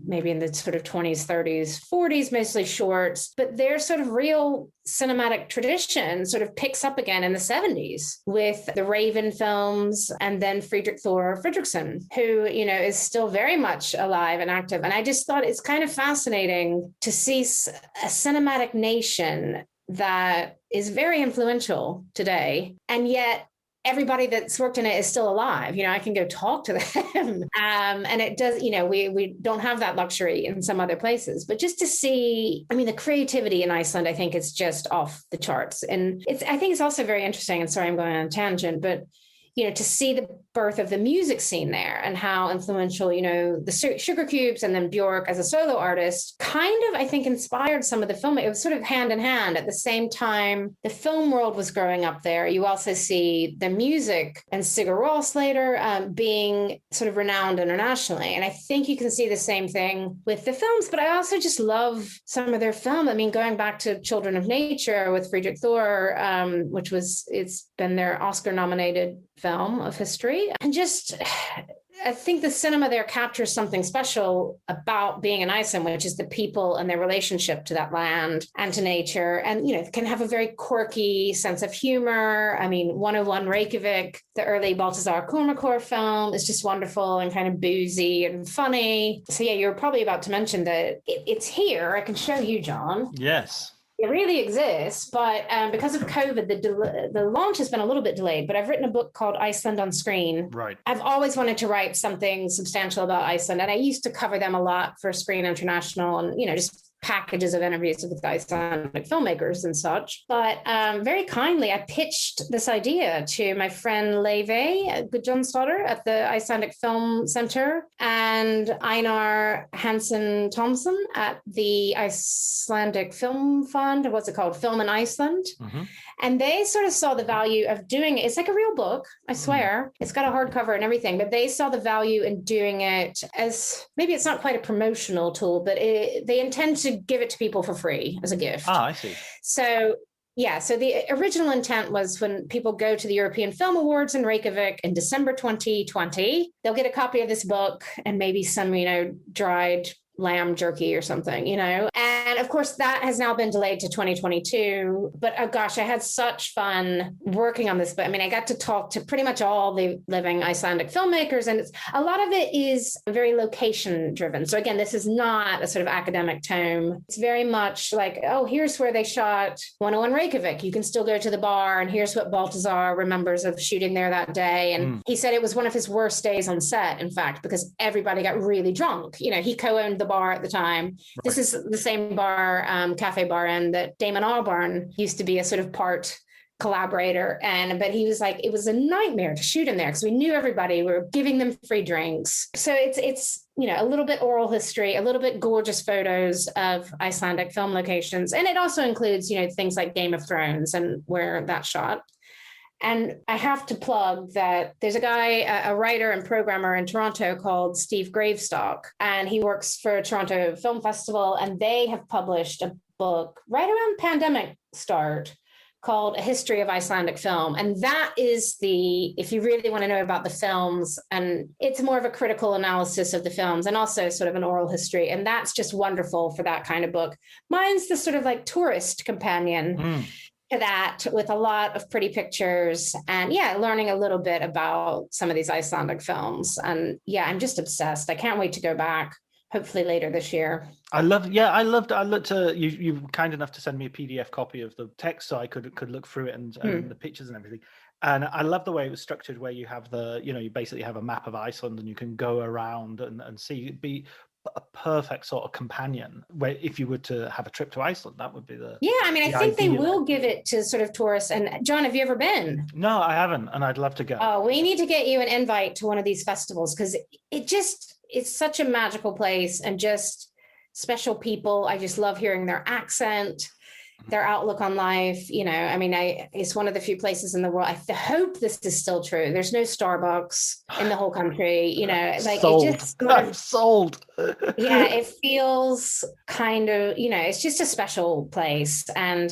maybe in the sort of 20s, 30s, 40s, mostly shorts, but their sort of real cinematic tradition sort of picks up again in the 70s with the Raven films, and then Friedrich Thor Fredriksson, who, is still very much alive and active. And I just thought it's kind of fascinating to see a cinematic nation that is very influential today, and yet everybody that's worked in it is still alive. I can go talk to them. And it does, we don't have that luxury in some other places, but just to see, the creativity in Iceland, I think is just off the charts. And I think it's also very interesting, and sorry, I'm going on a tangent, but to see the birth of the music scene there and how influential, the Sugar Cubes and then Björk as a solo artist kind of, I think, inspired some of the film. It was sort of hand in hand. At the same time, the film world was growing up there. You also see the music and Sigur Rós later being sort of renowned internationally. And I think you can see the same thing with the films, but I also just love some of their film. Going back to Children of Nature with Friedrich Thor, it's been their Oscar-nominated film of history. And just, I think the cinema there captures something special about being in Iceland, which is the people and their relationship to that land and to nature. And, can have a very quirky sense of humor. 101 Reykjavik, the early Baltasar Kormákur film, is just wonderful and kind of boozy and funny. So yeah, you're probably about to mention that it's here. I can show you, John. Yes. It really exists, but because of COVID, the launch has been a little bit delayed, but I've written a book called Iceland on Screen. Right. I've always wanted to write something substantial about Iceland, and I used to cover them a lot for Screen International and, just packages of interviews with Icelandic filmmakers and such. But very kindly, I pitched this idea to my friend Leve Gudjonsdottir at the Icelandic Film Center and Einar Hansen Thomsen at the Icelandic Film Fund. What's it called? Film in Iceland. Mm-hmm. And they sort of saw the value of doing it. It's like a real book, I swear. It's got a hardcover and everything, but they saw the value in doing it as, maybe it's not quite a promotional tool, but they intend to give it to people for free as a gift. Ah, I see. So yeah, so the original intent was when people go to the European Film Awards in Reykjavik in December 2020, they'll get a copy of this book and maybe some, dried lamb jerky or something, And of course, that has now been delayed to 2022. But oh gosh, I had such fun working on this. But I got to talk to pretty much all the living Icelandic filmmakers. And a lot of it is very location driven. So again, this is not a sort of academic tome. It's very much like, oh, here's where they shot 101 Reykjavik. You can still go to the bar. And here's what Baltazar remembers of shooting there that day. And he said it was one of his worst days on set, in fact, because everybody got really drunk. He co-owned the bar at the time. Right. This is the same bar, Cafe Bar, and that Damon Albarn used to be a sort of part collaborator. But he was like, it was a nightmare to shoot in there because we knew everybody. We were giving them free drinks. So it's a little bit oral history, a little bit gorgeous photos of Icelandic film locations. And it also includes, things like Game of Thrones and where that's shot. And I have to plug that there's a guy, a writer and programmer in Toronto called Steve Gravestock, and he works for Toronto Film Festival, and they have published a book right around pandemic start called A History of Icelandic Film. And that is if you really want to know about the films, and it's more of a critical analysis of the films and also sort of an oral history. And that's just wonderful for that kind of book. Mine's the sort of like tourist companion. To that, with a lot of pretty pictures and learning a little bit about some of these Icelandic films. And I'm just obsessed. I can't wait to go back, hopefully later this year. I looked you were kind enough to send me a PDF copy of the text so I could look through it and the pictures and everything. And I love the way it was structured, where you have you basically have a map of Iceland and you can go around and see, be a perfect sort of companion where if you were to have a trip to Iceland, that would be I think they will give it to sort of tourists. And John, have you ever been? No, I haven't, and I'd love to go. Oh, we need to get you an invite to one of these festivals, because it's such a magical place and just special people. I just love hearing their accent, their outlook on life. It's one of the few places in the world. I hope this is still true. There's no Starbucks in the whole country. I'm sold. It feels kind of, it's just a special place, and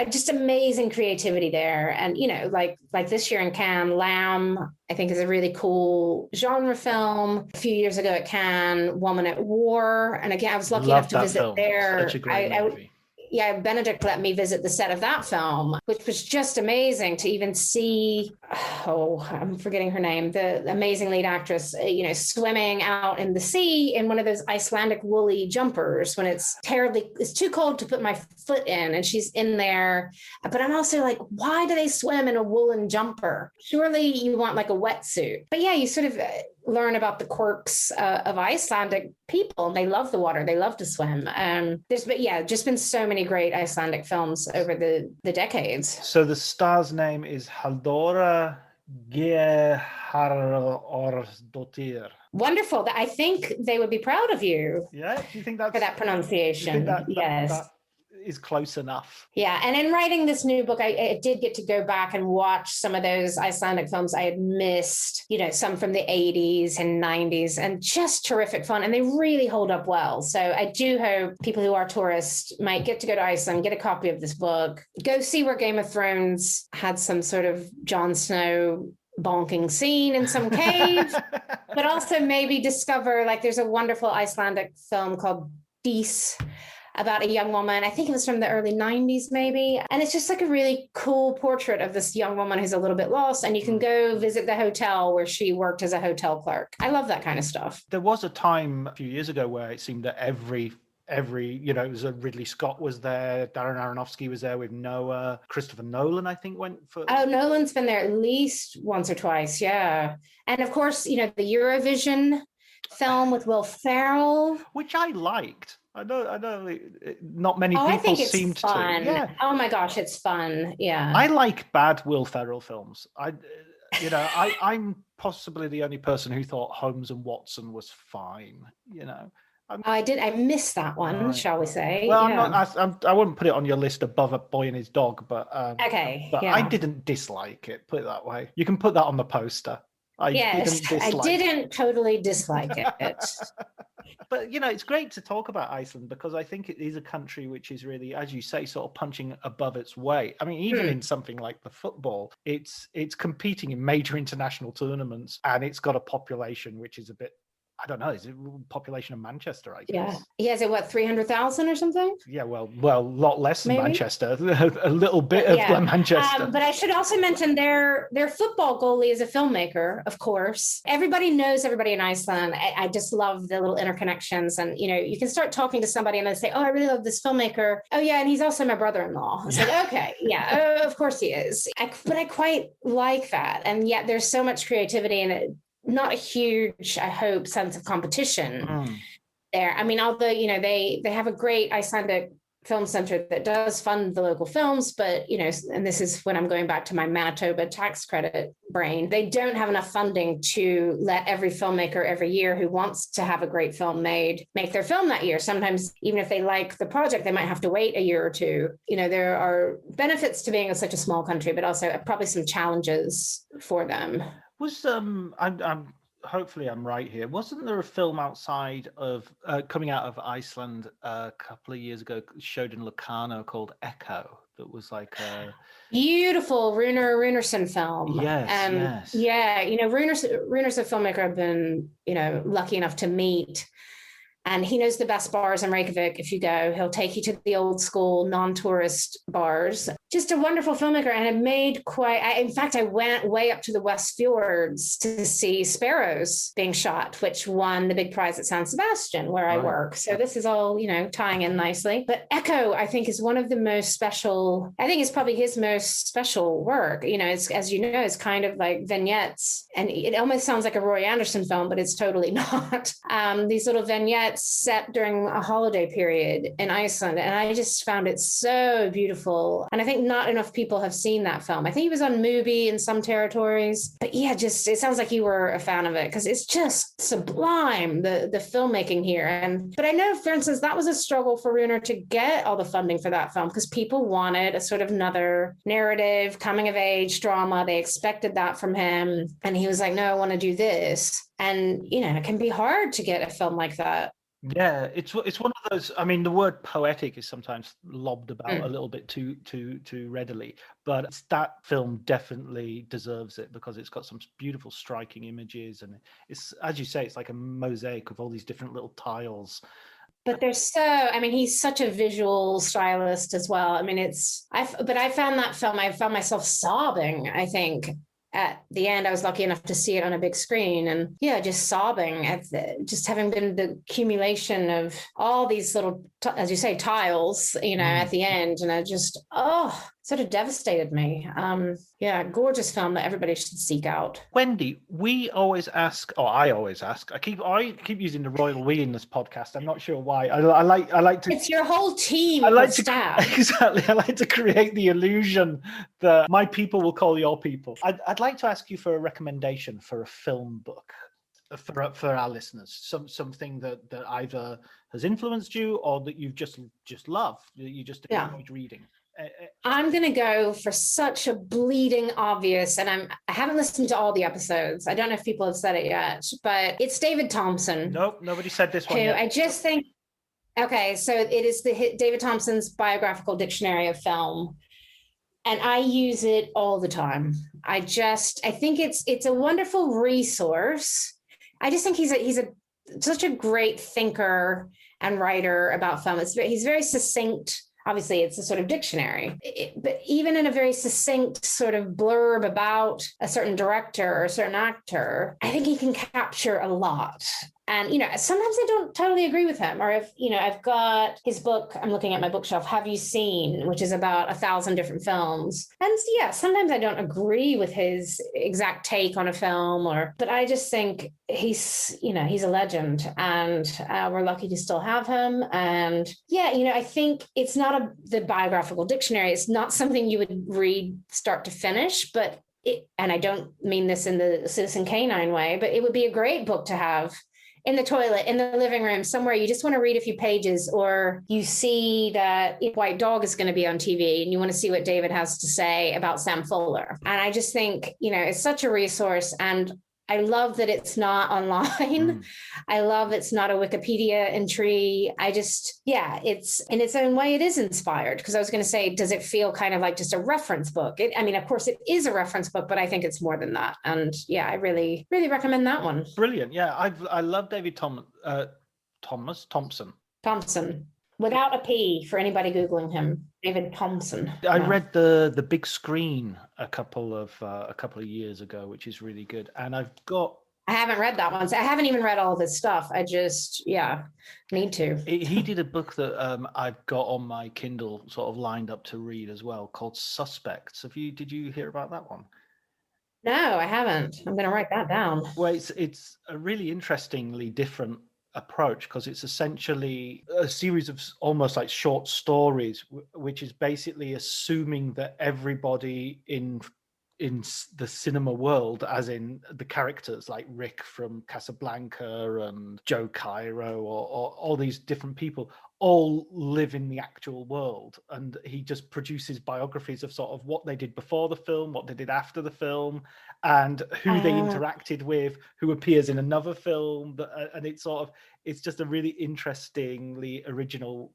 just amazing creativity there. And like this year in Cannes, Lamb, I think, is a really cool genre film. A few years ago at Cannes, Woman at War, and again, I was lucky enough to visit there. Such a great movie. Benedict let me visit the set of that film, which was just amazing to even see. Oh, I'm forgetting her name. The amazing lead actress, swimming out in the sea in one of those Icelandic woolly jumpers when it's too cold to put my foot in, and she's in there. But I'm also like, why do they swim in a woolen jumper? Surely you want like a wetsuit. But you sort of learn about the quirks of Icelandic people. They love the water. They love to swim. There's just been so many great Icelandic films over the decades. So the star's name is Halldóra Geirharðsdóttir. Wonderful. I think they would be proud of you. Yeah, do you think that's for that pronunciation? Yes. That is close enough. Yeah, and in writing this new book, I did get to go back and watch some of those Icelandic films I had missed, some from the 80s and 90s, and just terrific fun. And they really hold up well. So I do hope people who are tourists might get to go to Iceland, get a copy of this book, go see where Game of Thrones had some sort of Jon Snow bonking scene in some cave, but also maybe discover, there's a wonderful Icelandic film called Dís, about a young woman. I think it was from the early 90s, maybe. And it's just like a really cool portrait of this young woman who's a little bit lost. And you can go visit the hotel where she worked as a hotel clerk. I love that kind of stuff. There was a time a few years ago where it seemed that every it was Ridley Scott was there, Darren Aronofsky was there with Noah, Christopher Nolan, I think, went for... Oh, Nolan's been there at least once or twice, yeah. And of course, the Eurovision film with Will Ferrell. Which I liked. I know. Not many I people think it's seem fun. to. Yeah. Oh my gosh, it's fun. Yeah. I like bad Will Ferrell films. I'm possibly the only person who thought Holmes and Watson was fine. I missed that one, shall we say? Well, Yeah. I wouldn't put it on your list above A Boy and His Dog, but Okay. But yeah. I didn't dislike it. Put it that way. You can put that on the poster. Yes, I didn't totally dislike it. But it's great to talk about Iceland because I think it is a country which is really, as you say, sort of punching above its weight. I mean, even in something like the football, it's competing in major international tournaments, and it's got a population which is a bit, I don't know, is it population of Manchester, I guess? Yeah. Is it what, 300,000 or something? Yeah, well, a lot less than Maybe? Manchester, a little bit of Manchester. But I should also mention their football goalie is a filmmaker, of course. Everybody knows everybody in Iceland. I just love the little interconnections. And, you can start talking to somebody and they say, oh, I really love this filmmaker. Oh, yeah, and he's also my brother-in-law. It's like, okay, yeah, of course he is. But I quite like that. And yet there's so much creativity in it. Not a huge, I hope, sense of competition there. I mean, although, they have a great Icelandic film center that does fund the local films, but, and this is when I'm going back to my Manitoba tax credit brain, they don't have enough funding to let every filmmaker every year who wants to have a great film made make their film that year. Sometimes, even if they like the project, they might have to wait a year or two. There are benefits to being such a small country, but also probably some challenges for them. Was I'm hopefully I'm right here. Wasn't there a film outside of coming out of Iceland a couple of years ago, showed in Locarno, called Echo? That was like a beautiful Runarsson film. Yes. Yeah, Runar's a filmmaker I've been lucky enough to meet. And he knows the best bars in Reykjavik. If you go, he'll take you to the old school non-tourist bars. Just a wonderful filmmaker. And it made in fact, I went way up to the West Fjords to see sparrows being shot, which won the big prize at San Sebastian, where I work. So this is all, tying in nicely. But Echo, I think, is one of the most special, I think it's probably his most special work. It's, as you know, it's kind of like vignettes. And it almost sounds like a Roy Andersson film, but it's totally not. These little vignettes set during a holiday period in Iceland. And I just found it so beautiful. And I think not enough people have seen that film. I think he was on Mubi in some territories. But yeah, it sounds like you were a fan of it because it's just sublime, the filmmaking here. But I know, for instance, that was a struggle for Runar to get all the funding for that film because people wanted a sort of another narrative, coming of age drama. They expected that from him. And he was like, no, I want to do this. And, it can be hard to get a film like that. Yeah, it's one of those. I mean, the word poetic is sometimes lobbed about a little bit too readily, but that film definitely deserves it because it's got some beautiful, striking images, and it's, as you say, it's like a mosaic of all these different little tiles. But he's such a visual stylist as well. I mean, I found that film, I found myself sobbing, I think. At the end, I was lucky enough to see it on a big screen and just sobbing at just having been the accumulation of all these little, as you say, tiles, at the end. And I just, sort of devastated me. Gorgeous film that everybody should seek out. Wendy, I always ask, I keep using the royal we in this podcast. I'm not sure why. I like to. It's your whole team. Exactly. I like to create the illusion that my people will call your people. I'd like to ask you for a recommendation for a film book for our listeners. Something that either has influenced you or that you've just loved, that you just enjoyed reading. I'm going to go for such a bleeding obvious, and I haven't listened to all the episodes. I don't know if people have said it yet, but it's David Thompson. Nope, nobody said this one yet. I just think, okay, so it is David Thompson's biographical dictionary of film, and I use it all the time. I think it's a wonderful resource. I just think he's such a great thinker and writer about film. He's very succinct. Obviously, it's a sort of dictionary, but even in a very succinct sort of blurb about a certain director or a certain actor, I think he can capture a lot. And, sometimes I don't totally agree with him. Or if, I've got his book, I'm looking at my bookshelf, Have You Seen, which is about 1,000 different films. And yeah, sometimes I don't agree with his exact take on a film, but I just think he's a legend, and we're lucky to still have him. And yeah, I think it's not the biographical dictionary. It's not something you would read start to finish, but and I don't mean this in the Citizen Canine way, but it would be a great book to have in the toilet, in the living room, somewhere you just want to read a few pages, or you see that White Dog is going to be on TV and you want to see what David has to say about Sam Fuller. And I just think, it's such a resource. And I love that it's not online. I love it's not a Wikipedia entry. It's in its own way, it is inspired. Because I was going to say, does it feel kind of like just a reference book? Of course it is a reference book, but I think it's more than that. And yeah, I really, really recommend that one. Brilliant. Yeah, I love David Thompson. Without a P for anybody Googling him. David Thompson. I read the Big Screen a couple of years ago, which is really good. And I haven't read that one. So I haven't even read all of his stuff. I just, need to. He did a book that I've got on my Kindle sort of lined up to read as well, called Suspects. Did you hear about that one? No, I haven't. I'm going to write that down. Well, it's a really interestingly different approach, because it's essentially a series of almost like short stories, which is basically assuming that everybody in the cinema world, as in the characters like Rick from Casablanca and Joe Cairo, or all these different people, all live in the actual world. And he just produces biographies of sort of what they did before the film, what they did after the film, and who they interacted with, who appears in another film. And it's just a really interestingly original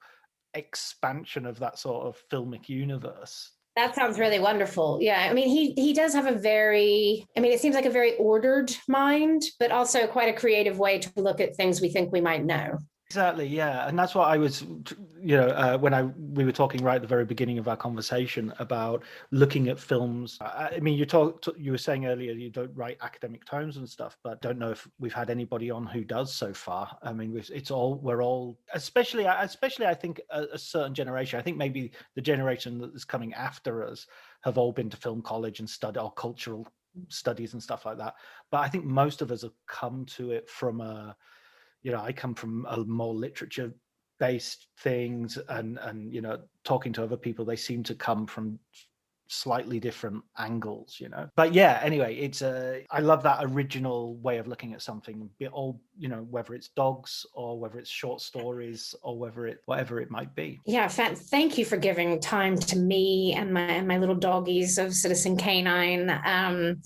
expansion of that sort of filmic universe. That sounds really wonderful. Yeah. He does have it seems like a very ordered mind, but also quite a creative way to look at things we think we might know. Exactly, yeah. And that's what I was, when we were talking right at the very beginning of our conversation about looking at films. You were saying earlier you don't write academic tomes and stuff, but don't know if we've had anybody on who does so far. We're all, especially I think a certain generation. I think maybe the generation that is coming after us have all been to film college and studied all cultural studies and stuff like that. But I think most of us have come to it from I come from a more literature-based things, and talking to other people, they seem to come from slightly different angles, But yeah, anyway, I love that original way of looking at something, whether it's dogs or whether it's short stories or whatever it might be. Yeah, thank you for giving time to me and my little doggies of Citizen Canine.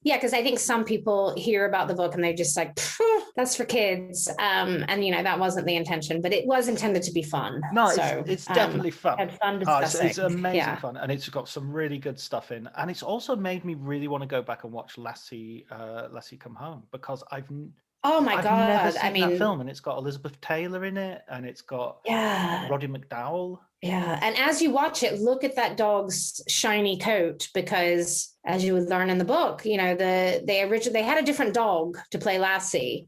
Yeah, because I think some people hear about the book and they're just like, that's for kids. And, that wasn't the intention, but it was intended to be fun. No, it's definitely fun. Had fun discussing. It's amazing fun. And it's got some really good stuff in. And it's also made me really want to go back and watch Lassie Come Home, because I've never seen that film, and it's got Elizabeth Taylor in it, and it's got Roddy McDowall. Yeah, and as you watch it, look at that dog's shiny coat, because as you would learn in the book, they had a different dog to play Lassie,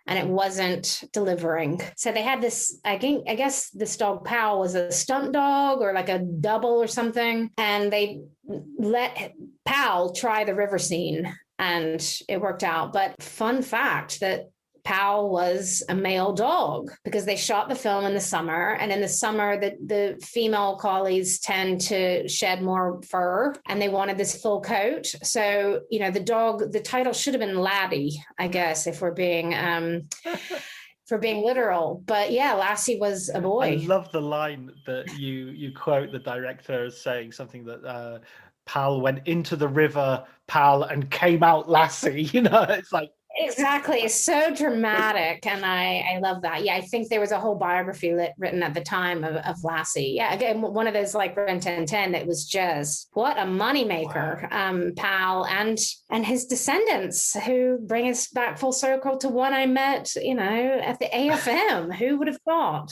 and it wasn't delivering. So they had this, I guess this dog Pal was a stunt dog or like a double or something, and they let Pal try the river scene, and it worked out. But fun fact that Pal was a male dog, because they shot the film in the summer, and in the summer the female collies tend to shed more fur, and they wanted this full coat. So the title should have been Laddie, I guess, if we're being literal. But yeah, Lassie was a boy. I love the line that you quote the director as saying something that Pal went into the river, Pal, and came out Lassie. It's like, exactly. It's so dramatic. And I love that. Yeah, I think there was a whole biography written at the time of Lassie. Yeah, again, one of those like Ren 1010 that was just, what a moneymaker. Wow. Pal and his descendants, who bring us back full circle to one I met, at the AFM. Who would have thought,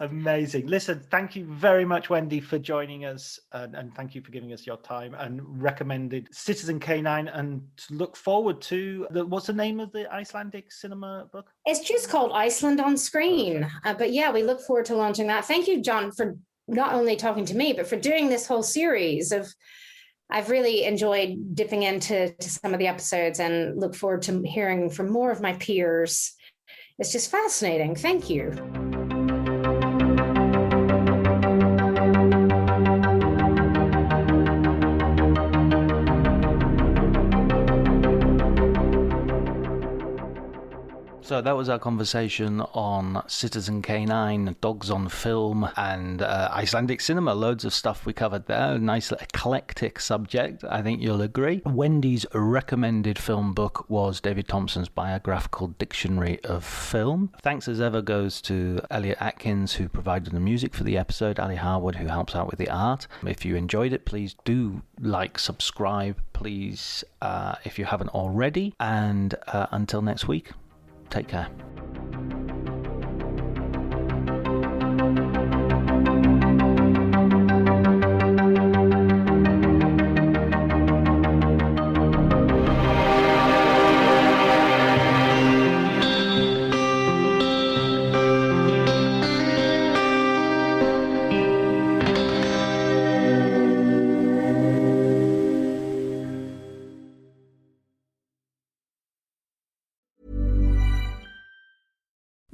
Amazing. Listen, thank you very much, Wendy, for joining us, and thank you for giving us your time and recommended Citizen Canine, and to look forward to what's the name of the Icelandic cinema book? It's just called Iceland on Screen. But yeah, we look forward to launching that. Thank you, John, for not only talking to me, but for doing this whole series of. I've really enjoyed dipping into some of the episodes and look forward to hearing from more of my peers. It's just fascinating. Thank you. So that was our conversation on Citizen K9, Dogs on Film, and Icelandic cinema. Loads of stuff we covered there. A nice eclectic subject, I think you'll agree. Wendy's recommended film book was David Thompson's Biographical Dictionary of Film. Thanks as ever goes to Elliot Atkins, who provided the music for the episode, Ali Harwood, who helps out with the art. If you enjoyed it, please do like, subscribe, please, if you haven't already. And until next week, take care.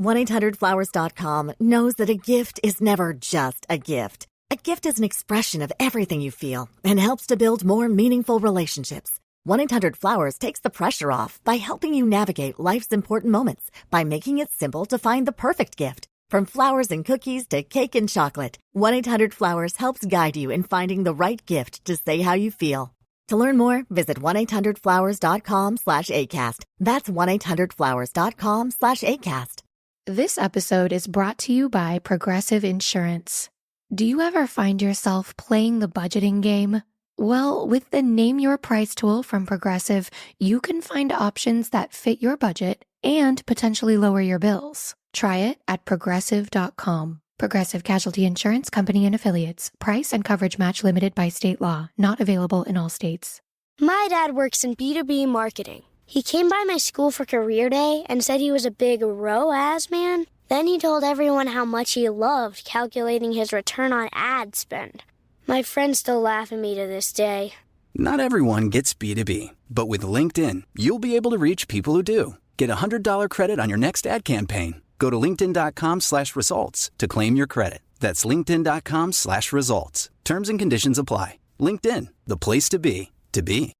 $1-800-Flowers.com knows that a gift is never just a gift. A gift is an expression of everything you feel and helps to build more meaningful relationships. 1-800-Flowers takes the pressure off by helping you navigate life's important moments by making it simple to find the perfect gift. From flowers and cookies to cake and chocolate, 1-800-Flowers helps guide you in finding the right gift to say how you feel. To learn more, visit 1-800-Flowers.com/ACAST. That's 1-800-Flowers.com/ACAST. This episode is brought to you by Progressive Insurance. Do you ever find yourself playing the budgeting game? Well, with the Name Your Price tool from Progressive, you can find options that fit your budget and potentially lower your bills. Try it at Progressive.com. Progressive Casualty Insurance Company and Affiliates. Price and coverage match limited by state law. Not available in all states. My dad works in B2B marketing. He came by my school for career day and said he was a big ROAS man. Then he told everyone how much he loved calculating his return on ad spend. My friends still laugh at me to this day. Not everyone gets B2B, but with LinkedIn, you'll be able to reach people who do. Get a $100 credit on your next ad campaign. Go to linkedin.com/results to claim your credit. That's linkedin.com/results. Terms and conditions apply. LinkedIn, the place to be, to be.